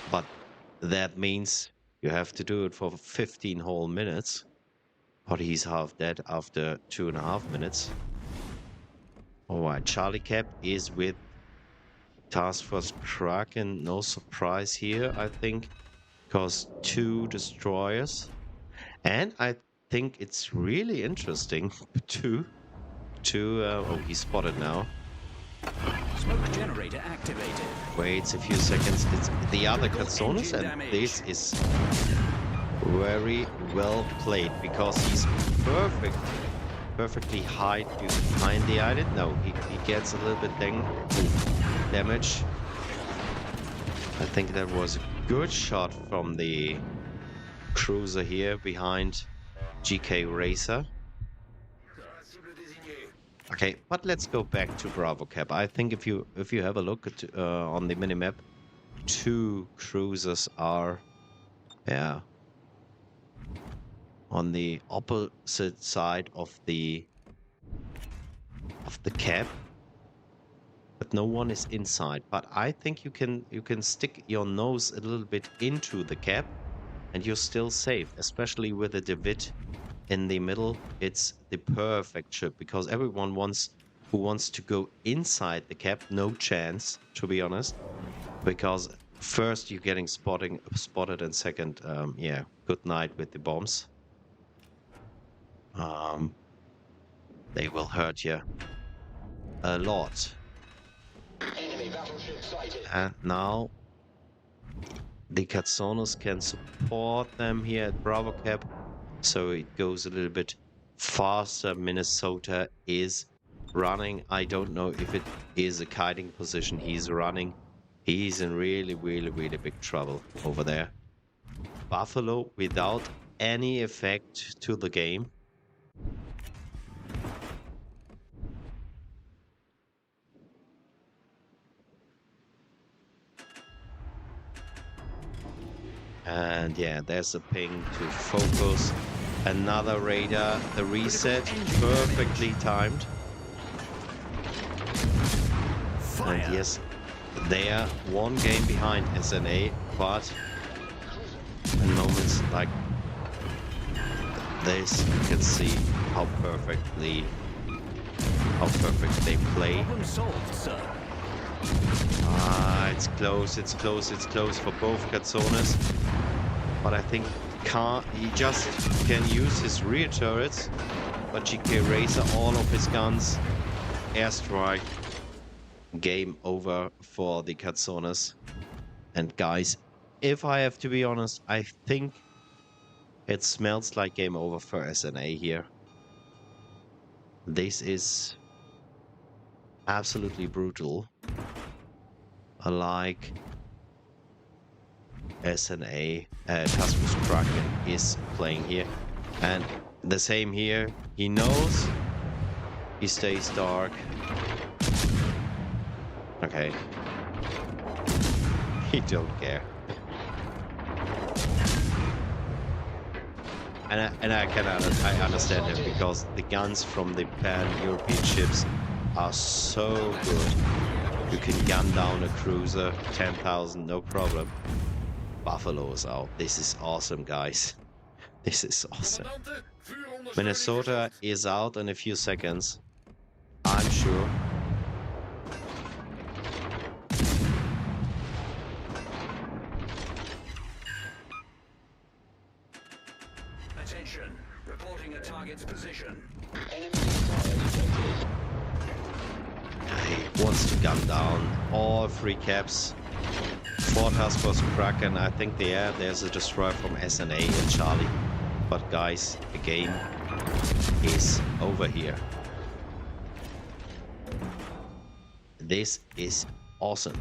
But that means you have to do it for 15 whole minutes. But he's half dead after 2.5 minutes. Alright, Charlie Cap is with Task Force Kraken. No surprise here, I think, because 2 destroyers. And I think it's really interesting to oh, he's spotted now. Smoke generator activated. Waits a few seconds. It's the other Katsonis, and this is very well played because he's perfectly hide behind the island. No, he gets a little bit damage. I think that was a good shot from the cruiser here behind GK Racer. Okay, but let's go back to Bravo Cap. I think if you have a look at on the minimap, 2 cruisers are, yeah, on the opposite side of the cap, but no one is inside. But I think you can stick your nose a little bit into the cap, and you're still safe, especially with the David in the middle. It's the perfect ship because everyone who wants to go inside the cap, no chance, to be honest, because first you're getting spotted, and second, yeah, good night with the bombs. They will hurt you a lot. And now the Katsonos can support them here at Bravo Cap, so it goes a little bit faster. Minnesota is running. I don't know if it is a kiting position he's running. He's in really big trouble over there. Buffalo without any effect to the game. And yeah, there's a ping to focus. Another radar. The reset perfectly timed. Fire. And yes, they are 1 game behind SNA, but in moments like this, you can see how perfect they play. Problem solved, sir. It's close for both Katsonis. But I think he just can use his rear turrets. But GK Racer, all of his guns, airstrike. Game over for the Katsonis. And guys, if I have to be honest, I think it smells like game over for SNA here. This is absolutely brutal. Like SNA, Task Force Kraken is playing here. And the same here. He knows. He stays dark. Okay. He don't care. And I understand him, because the guns from the pan-European ships are so good. You can gun down a cruiser, 10,000, no problem. Buffalo is out. This is awesome, guys. This is awesome. Minnesota is out in a few seconds, I'm sure. Attention. Reporting a target's position. He wants to gun down all 3 caps. 4 Task Force Kraken. I think there's a destroyer from SNA and Charlie. But guys, the game is over here. This is awesome.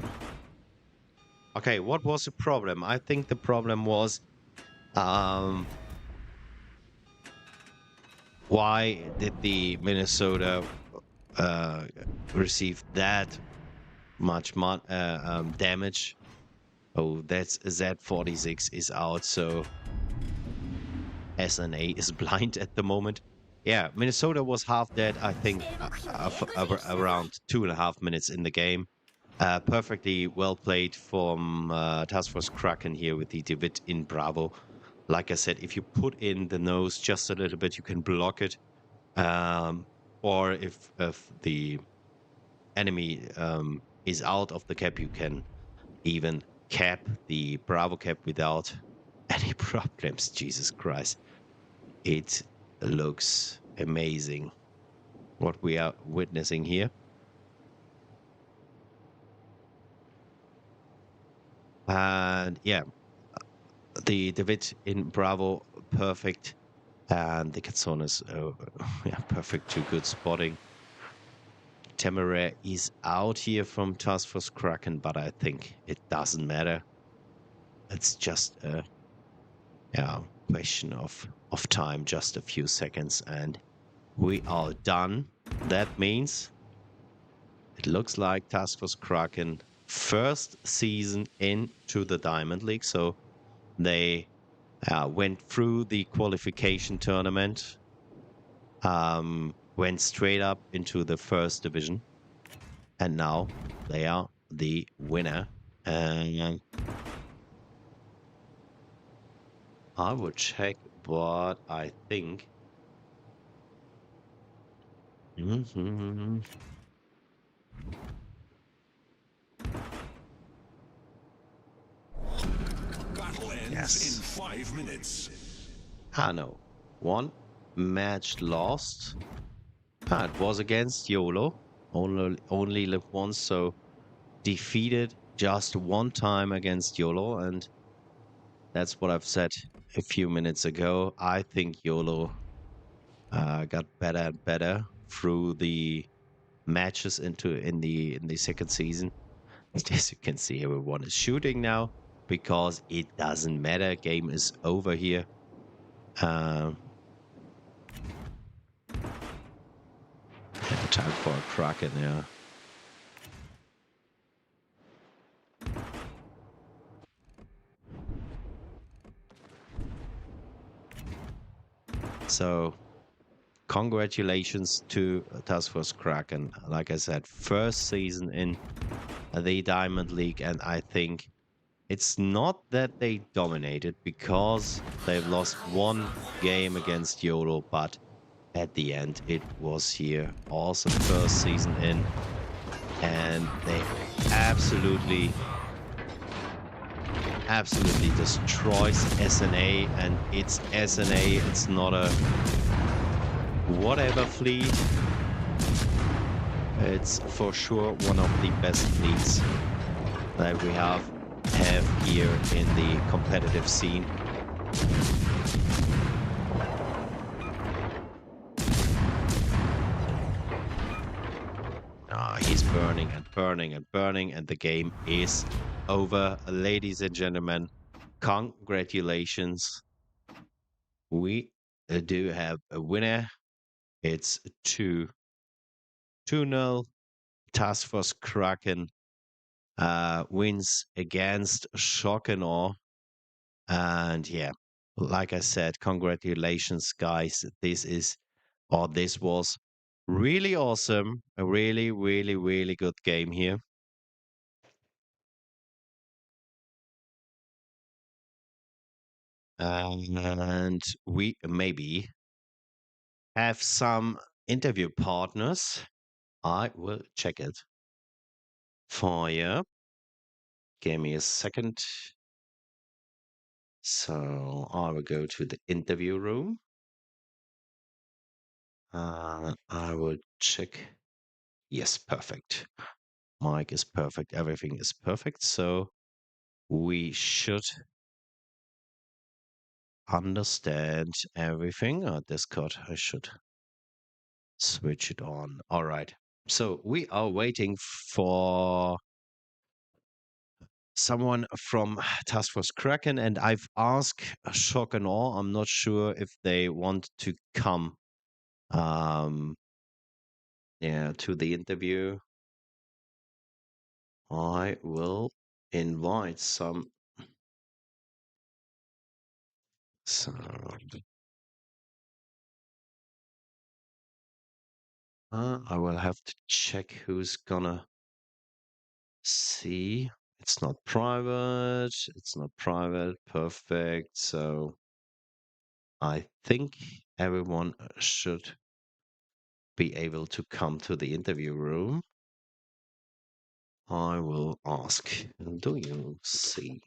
Okay, what was the problem? I think the problem was why did the Minnesota receive that much damage? Oh, that's Z46 is out, so SNA is blind at the moment. Yeah, Minnesota was half dead, I think, around 2.5 minutes in the game. Perfectly well played from Task Force Kraken here with the David in Bravo. Like I said, if you put in the nose just a little bit, you can block it. Or if the enemy is out of the cap, you can even cap the Bravo cap without any problems. Jesus Christ. It looks amazing what we are witnessing here. And yeah, the David in Bravo, perfect. And the Katsonas, yeah, perfect to good spotting. Temeraire is out here from Task Force Kraken, but I think it doesn't matter. It's just a question of time, just a few seconds, and we are done. That means it looks like Task Force Kraken first season into the Diamond League, so they went through the qualification tournament, went straight up into the first division, and now they are the winner. And I will check what I think. Battle ends Yes. in 5 minutes. No. 1 match lost. It was against YOLO. Only lived once, so defeated just 1 time against YOLO, and that's what I've said a few minutes ago. I think YOLO got better and better through the matches in the second season. As you can see, everyone is shooting now because it doesn't matter. Game is over here. Time for a Kraken, yeah. So, congratulations to Task Force Kraken. Like I said, first season in the Diamond League, and I think it's not that they dominated, because they've lost 1 game against YOLO, but at the end it was here awesome first season in, and they absolutely destroys SNA, and it's SNA, it's not a whatever fleet. It's for sure one of the best fleets that we have here in the competitive scene. burning and burning and burning, and the game is over. Ladies and gentlemen, congratulations. We do have a winner. It's 2-0. Task Force Kraken wins against Shock and Awe. And yeah, like I said, congratulations, guys. This was really awesome. A really, really, really good game here. And we maybe have some interview partners. I will check it for you. Give me a second. So I will go to the interview room. I will check. Yes, perfect. Mic is perfect. Everything is perfect. So we should understand everything. Discord, I should switch it on. All right. So we are waiting for someone from Task Force Kraken, and I've asked Shock and Awe. I'm not sure if they want to come to the interview. I will invite some. So I will have to check who's gonna see. It's not private. It's not private. Perfect. So I think everyone should be able to come to the interview room. I will ask, do you see?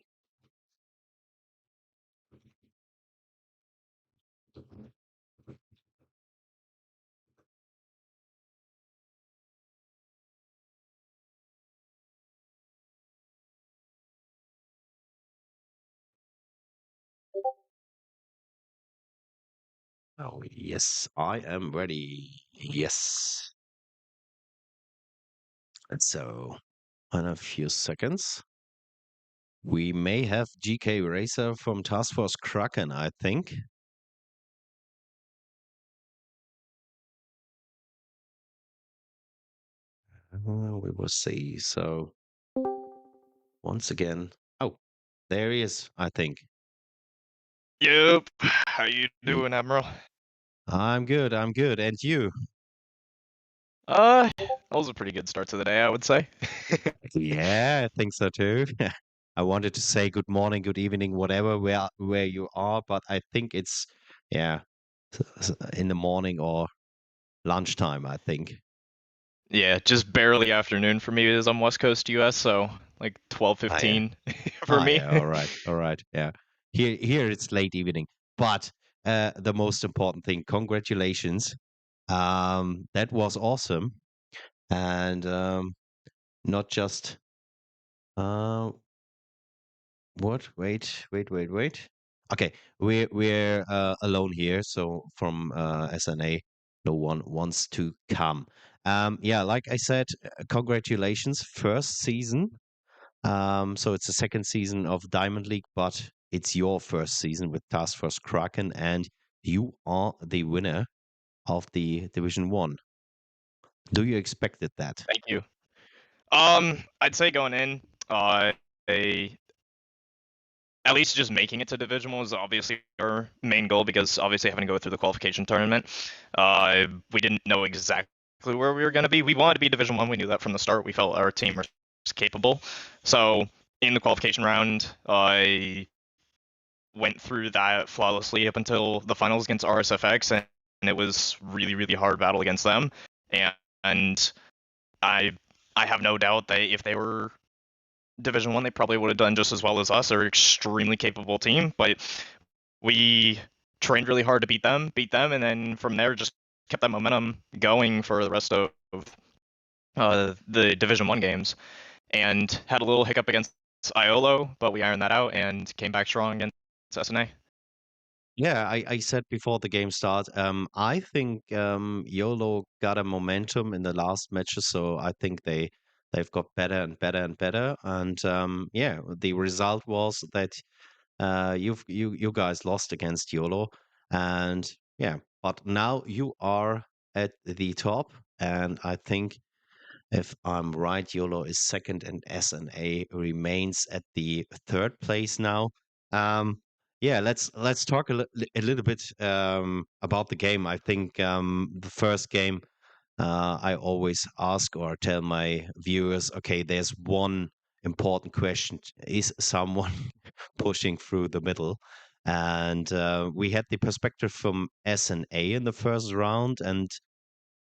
Oh, yes, I am ready. Yes. And so, in a few seconds, we may have GK Racer from Task Force Kraken, I think. We will see. So, once again, oh, there he is, I think. Yep. How you Ye- doing, Admiral? I'm good. I'm good. And you? That was a pretty good start to the day, I would say. Yeah, I think so too. I wanted to say good morning, good evening, whatever where you are, but I think it's yeah in the morning or lunchtime. I think. Yeah, just barely afternoon for me as I'm West Coast US, so like Ah yeah. 12:15 for Ah me. yeah. All right. All right. Yeah. Here it's late evening, but the most important thing, congratulations. That was awesome, and not just uh what? Wait. Okay, we're alone here, so from SNA, no one wants to come. Yeah, like I said, congratulations, first season. So it's the second season of Diamond League, but it's your first season with Task Force Kraken, and you are the winner of the Division One. Do you expected that? Thank you. I'd say going in, a at least just making it to Division 1 was obviously our main goal because obviously having to go through the qualification tournament, we didn't know exactly where we were going to be. We wanted to be Division 1. We knew that from the start. We felt our team was capable. So in the qualification round, I went through that flawlessly up until the finals against RSFX, and it was really hard battle against them. And I have no doubt that if they were Division 1, they probably would have done just as well as us. They're an extremely capable team, but we trained really hard to beat them, and then from there just kept that momentum going for the rest of the Division 1 games, and had a little hiccup against Iolo, but we ironed that out and came back strong against SNA. Yeah, I said before the game started, I think YOLO got a momentum in the last matches, so I think they've got better and better and better. And yeah, the result was that you guys lost against YOLO, and yeah, but now you are at the top, and I think if I'm right, YOLO is second and SNA remains at the third place now. Yeah, let's talk a little bit about the game. I think the first game I always ask or tell my viewers, okay, there's one important question: is someone pushing through the middle? And we had the perspective from SNA in the first round, and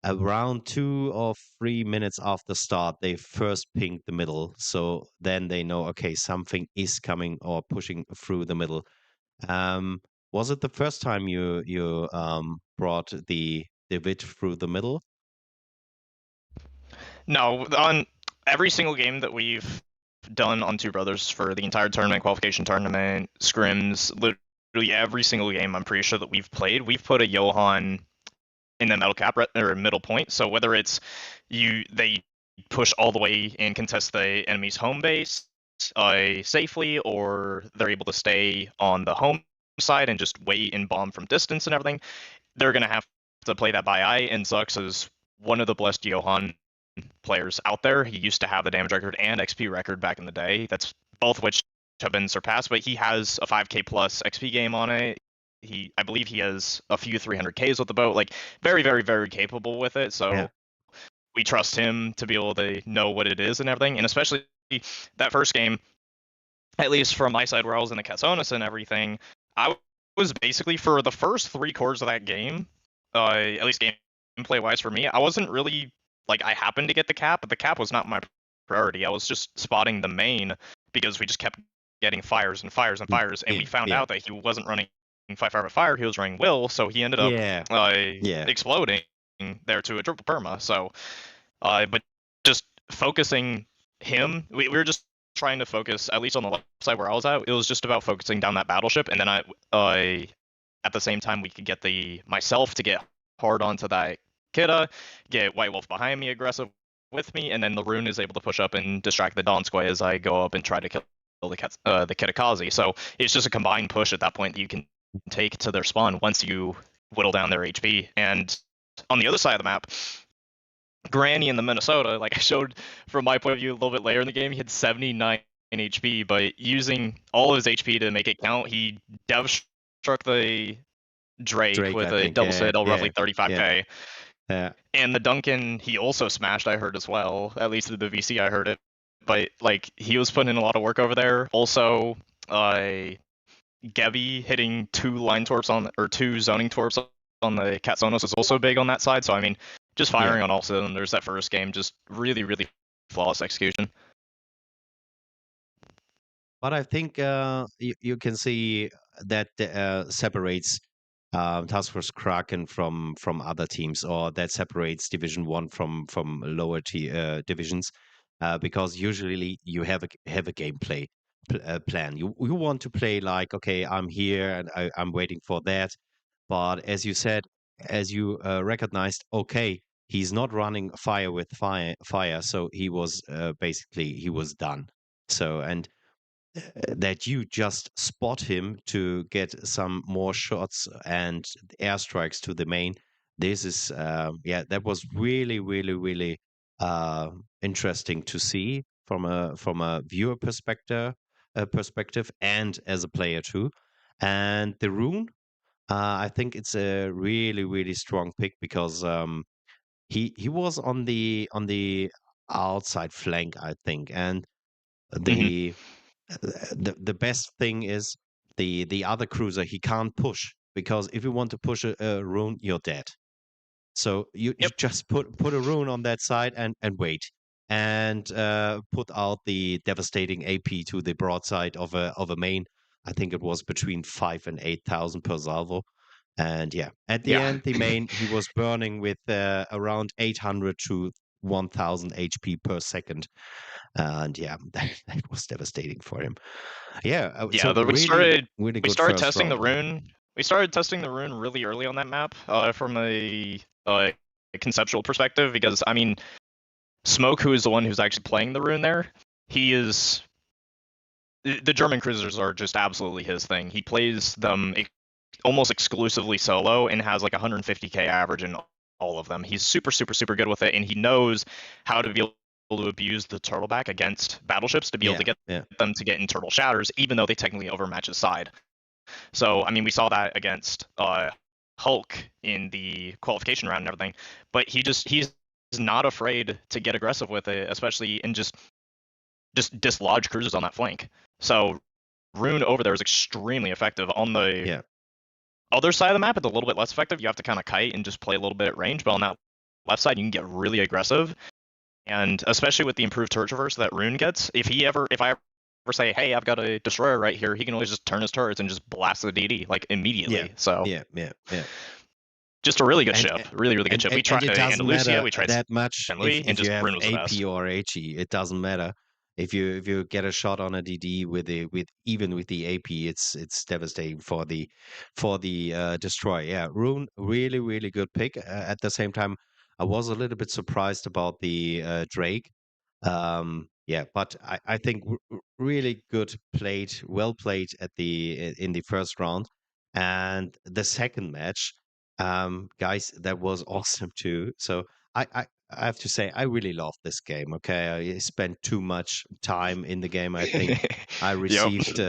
around 2 or 3 minutes after start, they first ping the middle. So then they know, okay, something is coming or pushing through the middle. Um, was it the first time you brought the vid through the middle? No, on every single game that we've done on Two Brothers for the entire tournament, qualification tournament, scrims, literally every single game I'm pretty sure that we've played, we've put a Johan in the middle cap or middle point. So whether it's they push all the way and contest the enemy's home base safely, or they're able to stay on the home side and just wait and bomb from distance and everything, they're gonna have to play that by eye. And Zux is one of the blessed Johan players out there. He used to have the damage record and XP record back in the day. That's both which have been surpassed, but he has a 5k plus XP game on it. I believe he has a few 300ks with the boat. Like very, very, very capable with it. So Yeah. we trust him to be able to know what it is and everything. And especially that first game, at least from my side where I was in the Katsonis and everything, I was basically for the first 3 quarters of that game, at least gameplay wise for me, I wasn't really like I happened to get the cap, but the cap was not my priority. I was just spotting the main because we just kept getting fires and fires and fires, and we found Yeah. out that he wasn't running 5 fire, he was running Will, so he ended up Yeah. Yeah. exploding there to a triple perma. So, but just focusing him, we were just trying to focus, at least on the left side where I was at, it was just about focusing down that battleship, and then I at the same time we could get myself to get hard onto that Kidda, get White Wolf behind me aggressive with me, and then the Rune is able to push up and distract the Donskoy as I go up and try to kill the Kitakazi. So it's just a combined push at that point that you can take to their spawn once you whittle down their HP. And on the other side of the map, Granny in the Minnesota, like I showed from my point of view a little bit later in the game, he had 79 HP, but using all of his HP to make it count, he dev struck the Drake with I a think. double Yeah. citadel, roughly Yeah. 35k. Yeah. And the Duncan, he also smashed, I heard as well. At least through the VC, I heard it. But like he was putting in a lot of work over there. Also, Gebby hitting 2 line torps or 2 zoning torps on the Katsonos is also big on that side. So I mean, just firing on all cylinders that first game, just really, really flawless execution. But I think you can see that separates Task Force Kraken from other teams, or that separates Division One from lower divisions, because usually you have a gameplay plan. You want to play like, okay, I'm here and I'm waiting for that. But as you said, as you recognized, okay, he's not running fire with fire, so he was basically he was done. So and that you just spot him to get some more shots and airstrikes to the main. This is yeah, that was really, really, really interesting to see from a viewer perspective and as a player too. And the rune, I think it's a really, really strong pick because he was on the outside flank, I think, and Mm-hmm. the the best thing is the other cruiser he can't push, because if you want to push a rune, you're dead. So you Yep. just put a rune on that side and wait, and put out the devastating AP to the broadside of a main. I think it was between 5 and 8,000 per salvo. And yeah, at the Yeah. end, the main he was burning with around 800 to 1,000 HP per second, and yeah, that was devastating for him. Yeah, Yeah, so we really, started really we good started first testing the round. rune We started testing the rune really early on that map, from a conceptual perspective, because I mean, Smoke, who is the one who's actually playing the rune there, he is. The German cruisers are just absolutely his thing. He plays them almost exclusively solo and has like 150k average in all of them. He's super, super, super good with it, and he knows how to be able to abuse the turtleback against battleships to be able to get them to get in turtle shatters, even though they technically overmatch his side. So, I mean, we saw that against Hulk in the qualification round and everything, but he's not afraid to get aggressive with it, especially in just dislodge cruisers on that flank. So Rune over there is extremely effective. On the other side of the map, it's a little bit less effective. You have to kind of kite and just play a little bit at range, but on that left side, you can get really aggressive. And especially with the improved turret traverse that Rune gets, if I ever say, hey, I've got a destroyer right here, he can always just turn his turrets and just blast the DD like immediately. Just a really good ship, really good ship. We tried Andalusia, we tried that much Louis, and just you have Rune was the AP best. or HE. It doesn't matter. If you get a shot on a DD with even with the AP, it's devastating for the destroyer. Yeah, Rune, really good pick. At the same time, I was a little bit surprised about the Drake. But I think really good played, well played in the first round, and the second match, guys, that was awesome too. So I have to say I really love this game. Okay, I spent too much time in the game. I think I received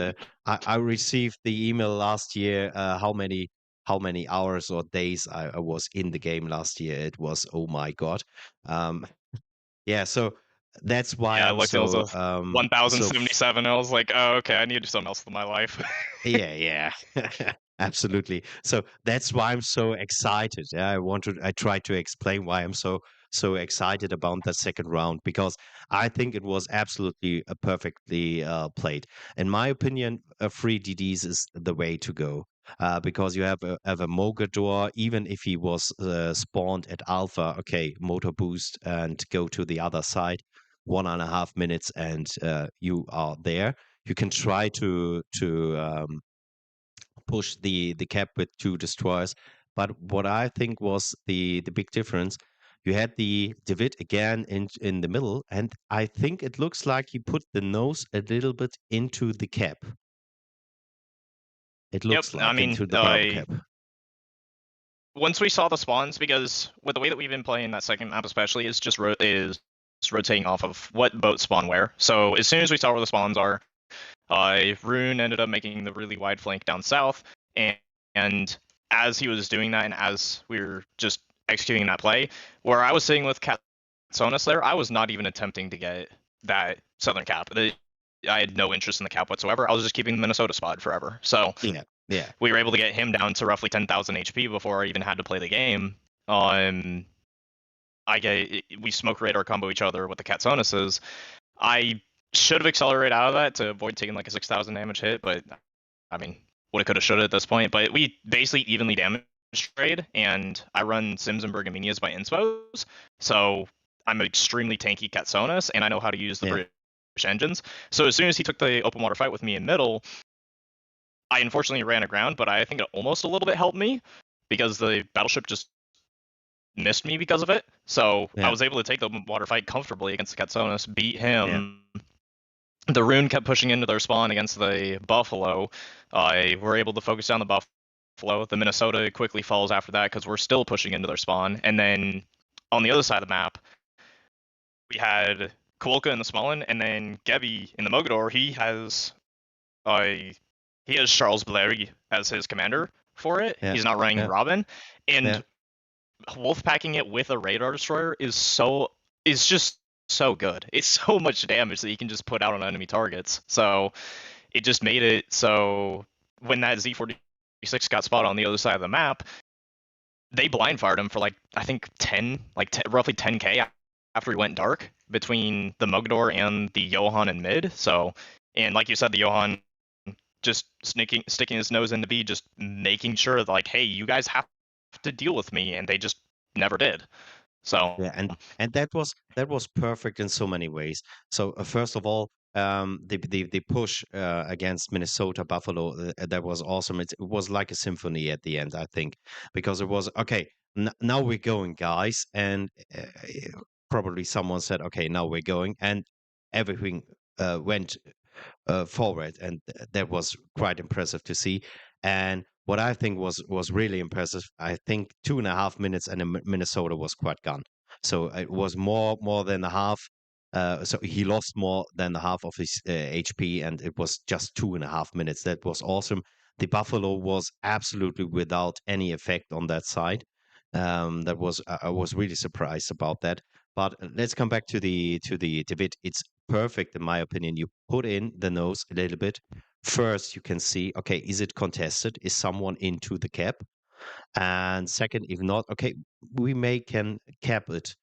I received the email last year. How many hours or days I was in the game last year? It was, oh my god. So that's why I I'm looked, it was so a 1077. I was like, oh, okay, I need to do something else with my life. yeah. Absolutely. So that's why I'm so excited. Yeah, I try to explain why I'm so excited about that second round, because I think it was absolutely perfectly played. In my opinion, 3 DDs is the way to go. Because you have a Mogador, even if he was spawned at Alpha, okay, motor boost and go to the other side, 1.5 minutes, and you are there. You can try to push the cap with 2 destroyers. But what I think was the big difference, you had the David again in the middle, and I think it looks like he put the nose a little bit into the cap. It Yep, looks I like mean, into the bottom cap. Once we saw the spawns, because with the way that we've been playing that second map especially, is just rotating off of what boat spawn where. So as soon as we saw where the spawns are, Rune ended up making the really wide flank down south, and as he was doing that, and as we were just executing that play, where I was sitting with Sonus there, I was not even attempting to get that southern cap. I had no interest in the cap whatsoever. I was just keeping the Minnesota spot forever. So we were able to get him down to roughly 10,000 HP before I even had to play the game. We smoke radar combo each other with the Katsonuses. I should have accelerated out of that to avoid taking like a 6,000 damage hit, but I mean, woulda, coulda, shoulda at this point. But we basically evenly damage trade, and I run Sims and Bergaminias by inspos, so I'm an extremely tanky Katsonus, and I know how to use the British engines. So as soon as he took the open water fight with me in middle, I unfortunately ran aground, but I think it almost a little bit helped me because the battleship just missed me because of it. So I was able to take the water fight comfortably against the Katsonus, beat him. The Rune kept pushing into their spawn against the Buffalo. We're able to focus down the Buffalo. The Minnesota quickly falls after that because we're still pushing into their spawn. And then on the other side of the map, we had Kuolka in the Smolin, and then Gebby in the Mogador. He has Charles Blairy as his commander for it. He's not running Robin. And wolfpacking it with a radar destroyer is just so good. It's so much damage that you can just put out on enemy targets. So it just made it so when that Z46 got spotted on the other side of the map, they blind fired him for like I think roughly 10k after he went dark between the Mogador and the Johan in mid. So, and like you said, the Johan just sticking his nose into B, just making sure that, like, hey, you guys have to deal with me, and they just never did. So and that was perfect in so many ways. So first of all, the push against Minnesota Buffalo, that was awesome. It was like a symphony at the end, I think, because it was okay. Now we're going, guys, and probably someone said, okay, now we're going, and everything went forward, and that was quite impressive to see. And what I think was really impressive, I think 2.5 minutes, and Minnesota was quite gone. So it was more than a half. So he lost more than the half of his HP, and it was just 2.5 minutes. That was awesome. The Buffalo was absolutely without any effect on that side. That was I was really surprised about that. But let's come back to the David. It's perfect in my opinion. You put in the nose a little bit. First, you can see, okay, is it contested? Is someone into the cap? And second, if not, okay, we may can cap it.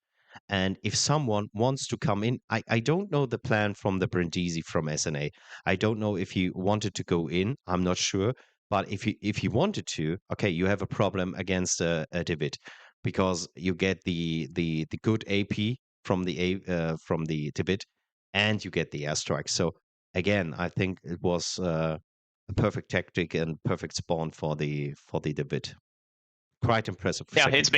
And if someone wants to come in, I don't know the plan from the Brindisi from SNA. I don't know if he wanted to go in. I'm not sure. But if he wanted to, okay, you have a problem against a David, because you get the good AP from the David, and you get the airstrike. So again, I think it was a perfect tactic and perfect spawn for the David. Quite impressive Yeah, second game. it's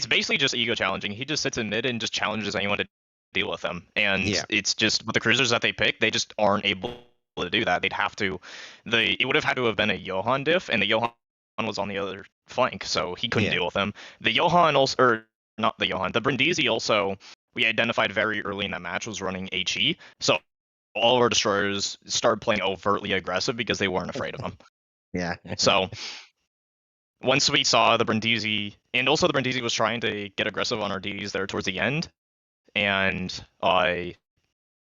basically just ego challenging. He just sits in mid and just challenges anyone to deal with him. And Yeah, it's just with the cruisers that they pick, they just aren't able to do that. They'd have to it would have had to have been a Johan diff, and the Johan was on the other flank, so he couldn't yeah. deal with him. The Johan also, or not the Johan, the Brindisi also, we identified very early in that match was running HE. So all of our destroyers started playing overtly aggressive because they weren't afraid of him. Yeah. So once we saw the Brindisi, and also the Brindisi was trying to get aggressive on our Ds there towards the end, and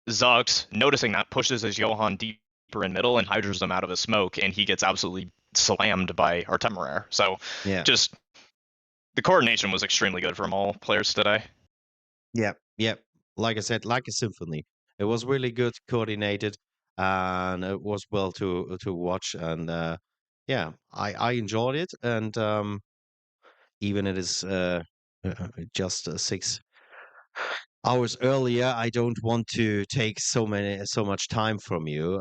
Zux, noticing that, pushes his Johan deeper in middle and hydras him out of his smoke, and he gets absolutely slammed by our Temeraire. So Yeah. just the coordination was extremely good from all players today. Yeah, yeah. Like I said, like a symphony. It was really good, coordinated, and it was well to watch. And yeah, I enjoyed it. And even it is just 6 hours earlier, I don't want to take so much time from you.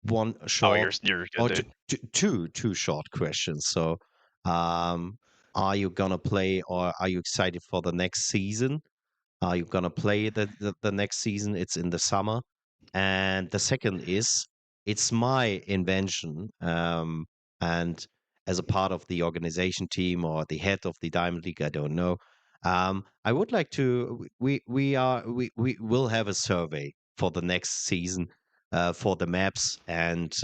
One Oh, short you're good, or dude. two short questions. So, um, are you gonna play, or are you excited for the next season? Are you gonna play the next season? It's in the summer. And the second is, it's my invention, and as a part of the organization team or the head of the Diamond League, I don't know. I would like to. We will have a survey for the next season, for the maps and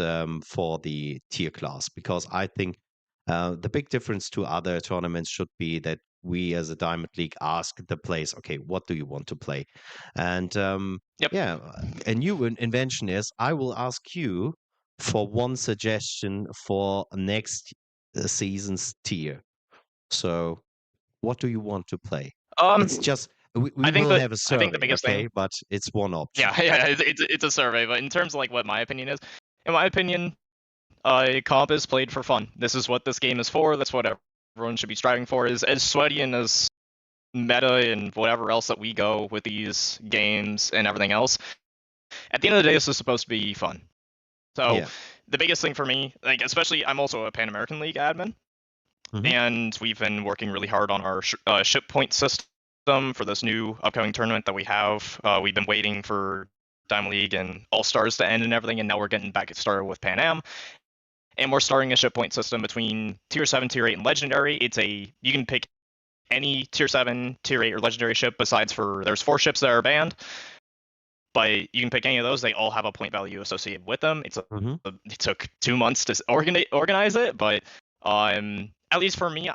for the tier class, because I think the big difference to other tournaments should be that we as a Diamond League ask the players, okay, what do you want to play? And Yep. yeah, a new invention is I will ask you for one suggestion for next season's tier. So, what do you want to play? It's Um, just we I think will that have a I think the survey, biggest okay? thing, But it's one option. yeah, it's a survey, but in terms of like what my opinion is, in my opinion, comp is played for fun. This is what this game is for. That's what everyone should be striving for. Is as sweaty and as meta and whatever else that we go with these games and everything else. At the end of the day, this is supposed to be fun. So Yeah. the biggest thing for me, like especially, I'm also a Pan American League admin, Hmm. and we've been working really hard on our ship point system for this new upcoming tournament that we have. We've been waiting for Diamond League and All Stars to end and everything, and now we're getting back started with Pan Am. And we're starting a ship point system between Tier 7, Tier 8, and Legendary. You can pick any Tier 7, Tier 8, or Legendary ship besides there's 4 ships that are banned. But you can pick any of those. They all have a point value associated with them. It took 2 months to organize it, but at least for me,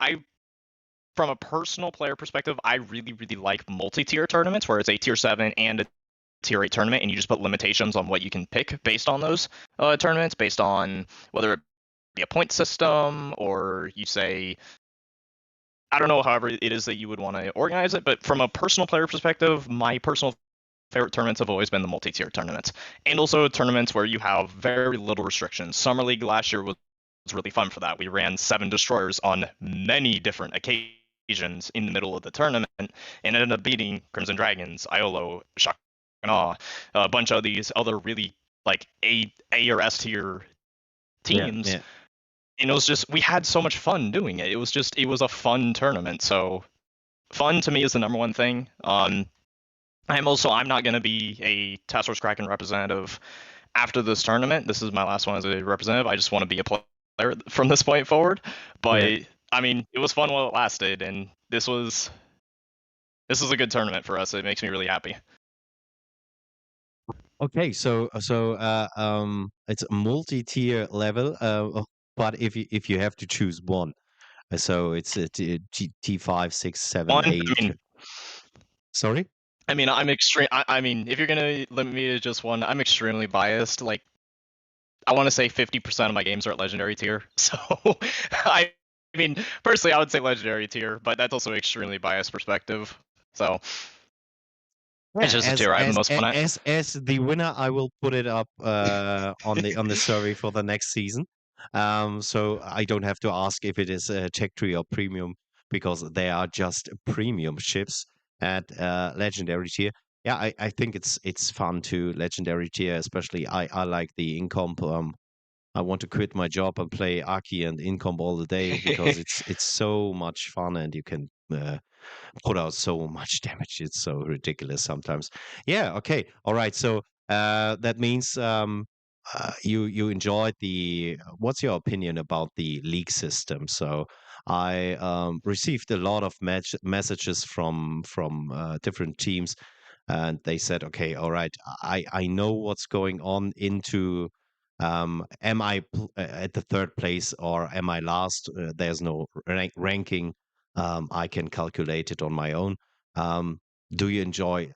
from a personal player perspective, I really, really like multi-tier tournaments where it's a Tier 7 and a Tier 8 tournament, and you just put limitations on what you can pick based on those tournaments, based on whether it be a point system or you say, I don't know, however it is that you would want to organize it. But from a personal player perspective, my personal favorite tournaments have always been the multi-tier tournaments, and also tournaments where you have very little restrictions. Summer League last year was really fun for that. We ran 7 destroyers on many different occasions in the middle of the tournament, and ended up beating Crimson Dragons, Iolo, a bunch of these other really like A or S tier teams. Yeah. And it was just, we had so much fun doing it. It was a fun tournament. So fun to me is the number one thing. I'm not going to be a Task Force Kraken representative after this tournament. This is my last one as a representative. I just want to be a player from this point forward. But Yeah. I mean, it was fun while it lasted, and this was a good tournament for us. It makes me really happy. Okay, so it's a multi-tier level, but if you have to choose one, so it's a T5, 6, 7, One, 8. Sorry? I'm extreme. I mean, if you're gonna limit me to just one, I'm extremely biased. Like, I want to say 50% of my games are at legendary tier. So, I mean, personally, I would say legendary tier, but that's also extremely biased perspective. So, it's Yeah, just a tier I have the most fun at. as the winner, I will put it up on the survey for the next season. So I don't have to ask if it is Tech Tree or Premium because they are just premium ships at Legendary tier. Yeah, I think it's fun to Legendary tier, especially I like the Incomp. I want to quit my job and play Aki and Incomp all the day because it's so much fun and you can put out so much damage. It's so ridiculous sometimes. Yeah. Okay. All right. So that means you enjoyed the. What's your opinion about the league system? So I received a lot of messages from different teams, and they said, okay, all right, I know what's going on into. Am I at the third place or am I last? There's no ranking. I can calculate it on my own. Um, do you enjoy?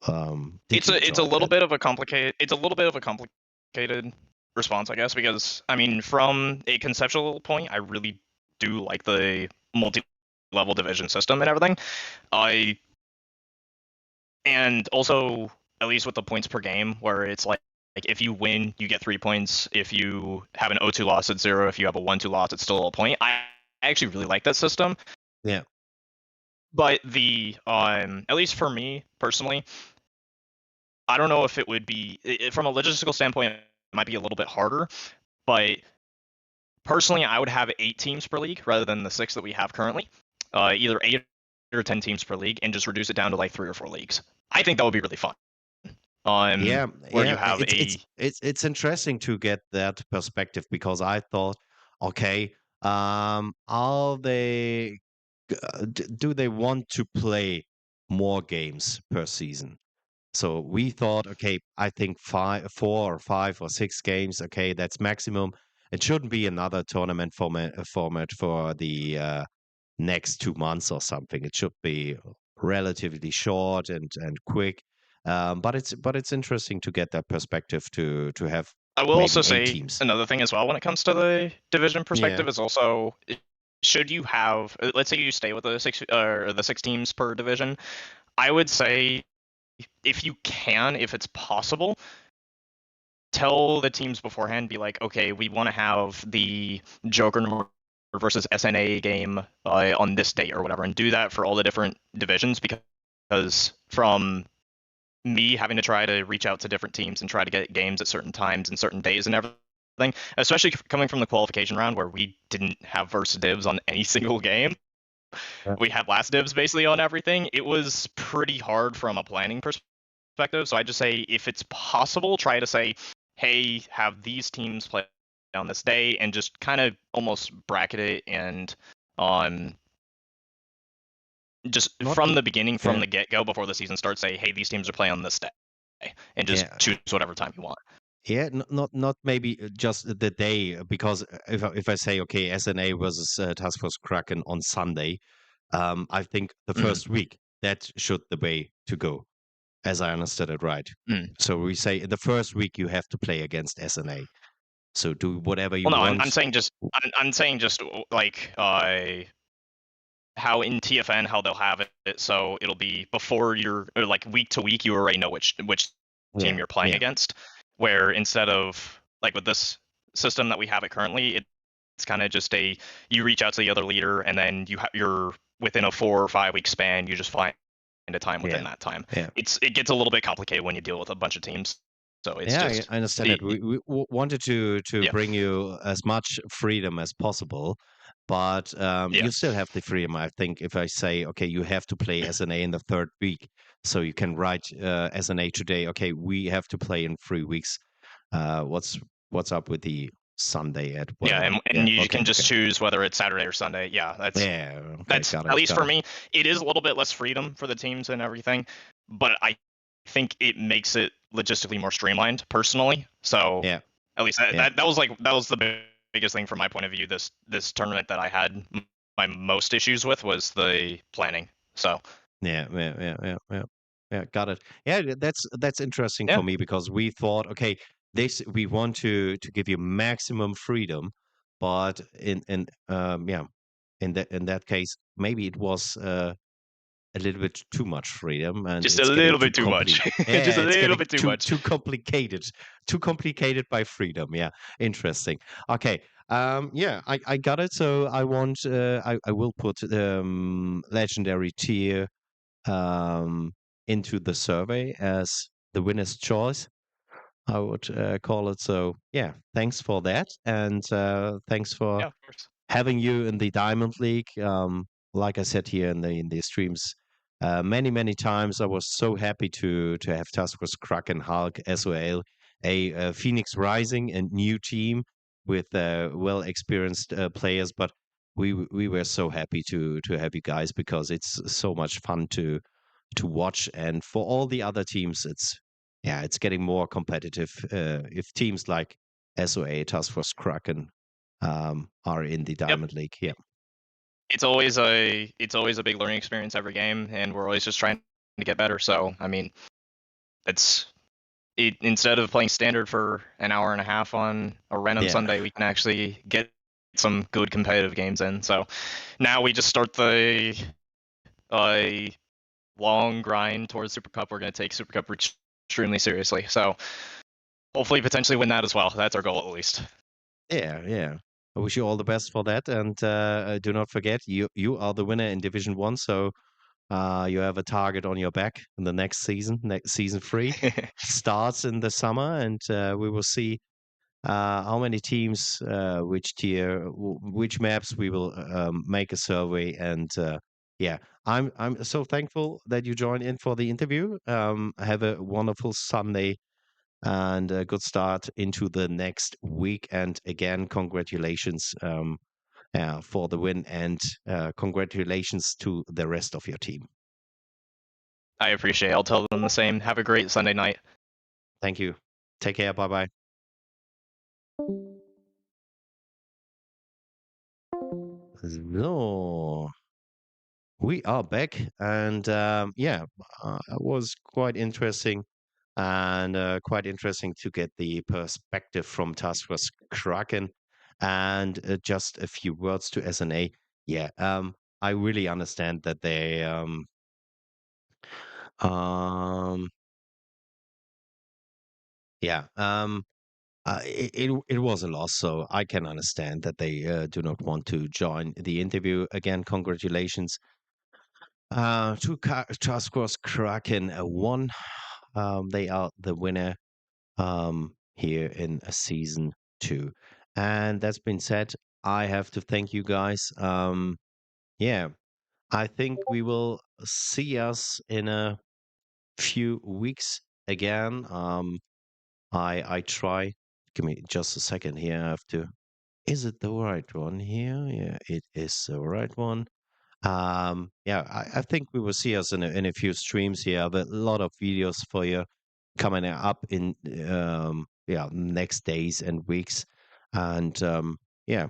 Did you It's a enjoy little that? bit of a complicated response, I guess, because I mean, from a conceptual point, I really do like the multi-level division system and everything. I and also at least with the points per game, where it's like if you win, you get 3 points. If you have an 0-2 loss, it's 0. If you have a 1-2 loss, it's still a point. I actually really like that system. Yeah. But at least for me personally, I don't know if it would be from a logistical standpoint, it might be a little bit harder. But personally, I would have 8 teams per league rather than the 6 that we have currently. Either 8 or 10 teams per league, and just reduce it down to like 3 or 4 leagues. I think that would be really fun. Yeah, Where you yeah. have It's interesting to get that perspective because I thought, okay, are they do they want to play more games per season? So we thought, okay, I think 4 or 5 or 6 games. Okay, that's maximum. It shouldn't be another tournament format for the next 2 months or something. It should be relatively short and quick. But it's interesting to get that perspective to have I will also maybe eight say teams. another thing as well when it comes to the division Yeah. perspective is also, should you have, let's say you stay with the 6 teams per division, I would say if you can, if it's possible, tell the teams beforehand, be like, okay, we want to have the Joker versus SNA game on this date or whatever, and do that for all the different divisions, because from me having to try to reach out to different teams and try to get games at certain times and certain days and everything, especially coming from the qualification round where we didn't have first dibs on any single game. Yeah. We had last dibs basically on everything. It was pretty hard from a planning perspective. So I just say, if it's possible, try to say, hey, have these teams play on this day, and just kind of almost bracket it and on just Not from m- the beginning, from yeah. the get-go, before the season starts, say, hey, these teams are playing on this day, and just Yeah. choose whatever time you want. Yeah, not maybe just the day because if I say okay, SNA versus Task Force Kraken on Sunday, I think the Mm, first week that should the way to go, as I understood it right. mm. So we say the first week you have to play against SNA. So do whatever you Well, no, I'm want. saying just I'm saying just like how in TFN how they'll have it, so it'll be before you're, or like week to week, you already know which team Yeah, you're playing yeah, against. Where instead of like with this system that we have it currently, it's kind of just you reach out to the other leader, and then you're within a 4 or 5 week span, you just find of time within Yeah. that time. Yeah. It gets a little bit complicated when you deal with a bunch of teams. So it's Yeah, just I understand it. We wanted to yeah, bring you as much freedom as possible, but yeah, you still have the freedom. I think if I say, okay, you have to play SNA in the third week, so you can write SNA today. Okay, we have to play in 3 weeks. What's up with the Sunday at yeah, whatever? and Yeah. you Okay. can just Okay. choose whether it's Saturday or Sunday. Yeah, Yeah. Okay. that's Got at it. least Got for it. me. It is a little bit less freedom for the teams and everything, but I think it makes it logistically more streamlined personally. So Yeah. at least Yeah. that was the biggest thing from my point of view. This tournament that I had my most issues with was the planning. So Yeah, yeah, yeah, yeah, yeah. Yeah, got it. Yeah, that's interesting yeah, for me because we thought, okay, this we want to give you maximum freedom, but in that case, maybe it was a little bit too much freedom, and just a it's getting little too bit too much. Yeah, Just a it's little getting bit too much. too complicated by freedom. Yeah, interesting. Okay, yeah, I got it. So I want, I will put legendary tier um, into the survey as the winner's choice. I would call it. So yeah, thanks for that, and thanks for Yeah, of course. having you in the Diamond League. Like I said here in the streams, many times, I was so happy to have Task Force Kraken, Hulk, SOL, a Phoenix Rising, and new team with well experienced players. But we were so happy to have you guys because it's so much fun to watch, and for all the other teams, it's getting more competitive. If teams like SOA, Task Force Kraken, are in the Yep. Diamond League. Yeah, It's always a big learning experience every game, and we're always just trying to get better. So I mean, it's instead of playing standard for an hour and a half on a random yeah, Sunday, we can actually get some good competitive games in. So now we just start the uh, long grind towards Super Cup. We're going to take Super Cup extremely seriously. So hopefully, potentially win that as well. That's our goal, at least. yeah. I wish you all the best for that, and do not forget you are the winner in Division One. So you have a target on your back in the next season. Next season 3 starts in the summer, and we will see how many teams, which tier, which maps we will make a survey. And yeah, I'm so thankful that you joined in for the interview. Have a wonderful Sunday and a good start into the next week. And again, congratulations for the win, and congratulations to the rest of your team. I appreciate it. I'll tell them the same. Have a great Sunday night. Thank you. Take care. Bye bye. So we are back, and yeah, it was quite interesting, and quite interesting to get the perspective from Task Force Kraken, and just a few words to SNA. Yeah, I really understand that they um yeah it was a loss, so I can understand that they do not want to join the interview again. Congratulations to Task Force Kraken 1. They are the winner here in season 2. And that's been said, I have to thank you guys. Yeah, I think we will see us in a few weeks again. I try. Give me just a second here. I have to. Is it the right one here? Yeah, it is the right one. Yeah, I think we will see us in a few streams here, but a lot of videos for you coming up in next days and weeks. And yeah,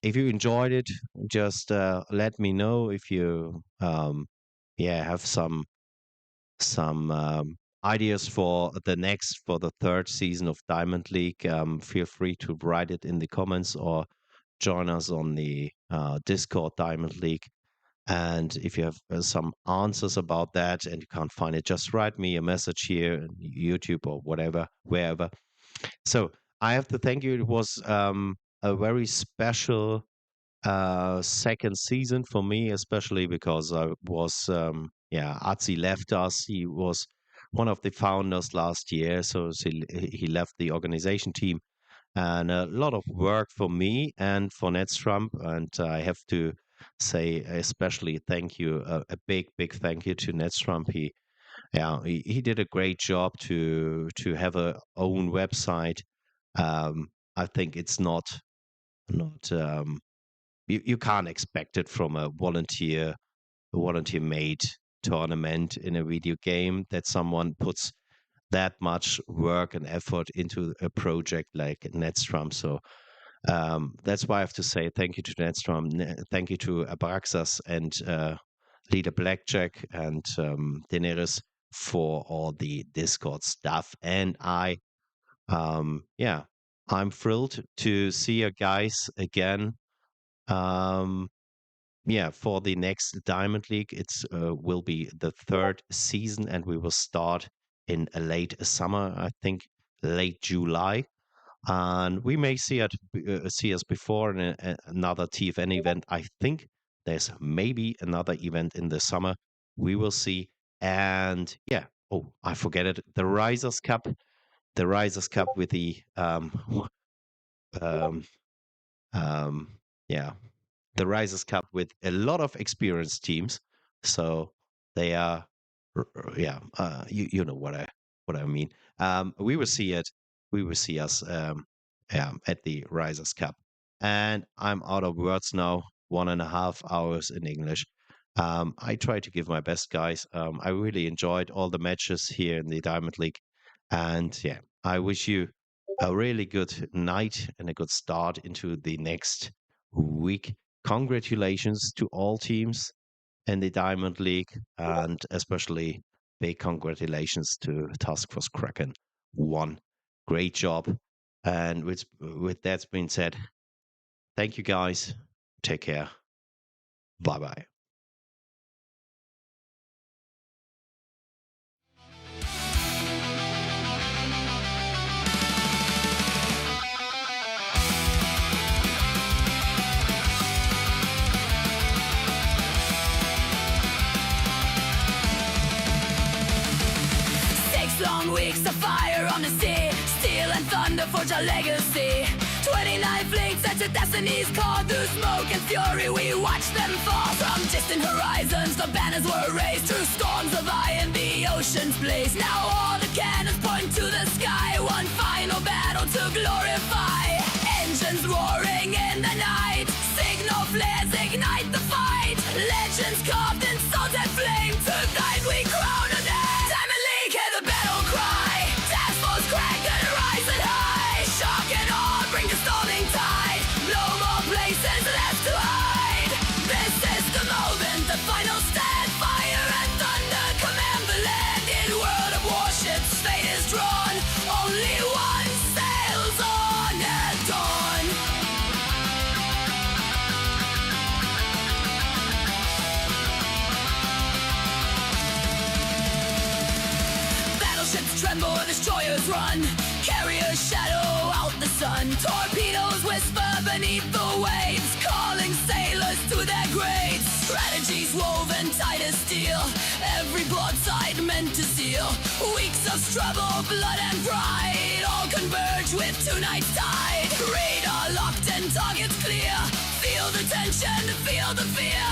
if you enjoyed it, just let me know. If you have some ideas for the third season of Diamond League, feel free to write it in the comments or join us on the Discord Diamond League. And if you have some answers about that and you can't find it, just write me a message here on YouTube or whatever, wherever. So I have to thank you. It was a very special second season for me, especially because I was, Atzi left us. He was one of the founders last year, so he left the organization team, and a lot of work for me and for Netstrump. And I have to say, especially thank you, a big thank you to Netstrump. He did a great job to have a own website. I think it's not you can't expect it from a volunteer made tournament in a video game that someone puts that much work and effort into a project like Netstrum. So that's why I have to say thank you to Netstrum, thank you to Abraxas and Leader Blackjack and Daenerys for all the Discord stuff. And I'm thrilled to see you guys again. For the next Diamond League, it's will be the third season, and we will start in a late summer, I think, late July. And we may see us before in another TFN event. I think there's maybe another event in the summer. We will see. And oh, I forget it. The Risers Cup with the um, yeah, the Risers Cup with a lot of experienced teams. So they are, you know what I mean. We will see it. We will see us at the Risers Cup. And I'm out of words now. 1.5 hours in English. I try to give my best, guys. I really enjoyed all the matches here in the Diamond League, and I wish you a really good night and a good start into the next week. Congratulations to all teams in the Diamond League, and especially big congratulations to Task Force Kraken 1. Great job. And with that being said, thank you guys. Take care. Bye bye. Long weeks of fire on the sea, steel and thunder forge our legacy. 29 fleets at your destiny's call. Through smoke and fury we watch them fall. From distant horizons the banners were raised. Through storms of iron the oceans blaze. Now all the cannons point to the sky. One final battle to glorify. Engines roaring in the night. Signal flares ignite the fight. Legends carved in salt and flame. Tonight we crown a name. Diamond League, hear the battle cry. Task Force Kraken rising high. Shock and awe, bring the stalling tide. No more places left to hide. This is the moment, the final stand. Fire and thunder command the land. In World of Warships, fate is drawn. Only one sails on at dawn. Battleships tremble, destroyers run. Carriers shadow out the sun. Torpedoes whisper beneath the waves, calling sailors to their graves. Strategies woven tight as steel, every broadside meant to seal. Weeks of struggle, blood and pride, all converge with tonight's tide. Radar locked and targets clear. Feel the tension, feel the fear.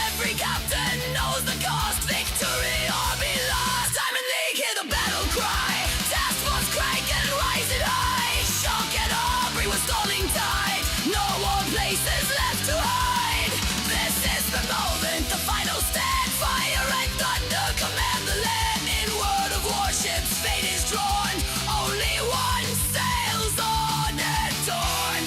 Every captain knows the cost. Victory or be lost. Diamond League, hear the battle cry. Task Force Kraken rising high. Shock and awe, bring with stalling tide. No more places left to hide. This is the moment, the final stand. Fire and thunder command the land. In World of Warships, fate is drawn. Only one sails on at dawn.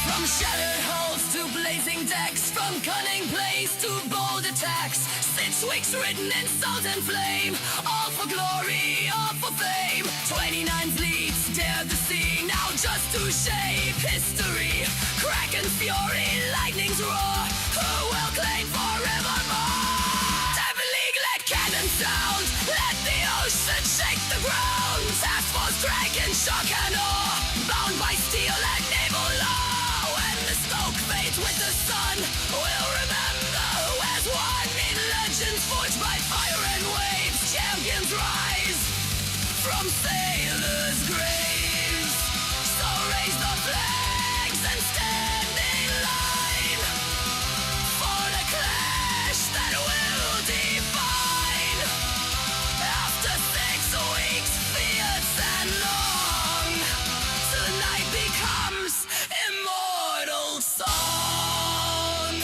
From shattered hulls to blazing decks, from cunning plays to bold attacks. 6 weeks written in salt and flame, all for glory, all for fame. 29 fleets dare entered the sea now just to shape history. Kraken's fury, lightning's roar, who will claim forevermore? Devil League, let cannon sound, let the ocean shake the ground. Task Force, dragon, shock and awe, bound by steel and naval law. When the smoke fades with the sun, we'll remember who has won. In legends forged by fire and waves, champions rise from sailors' graves. So raise the flags and stand in line for the clash that will define. After 6 weeks, fierce and long, tonight becomes immortal song.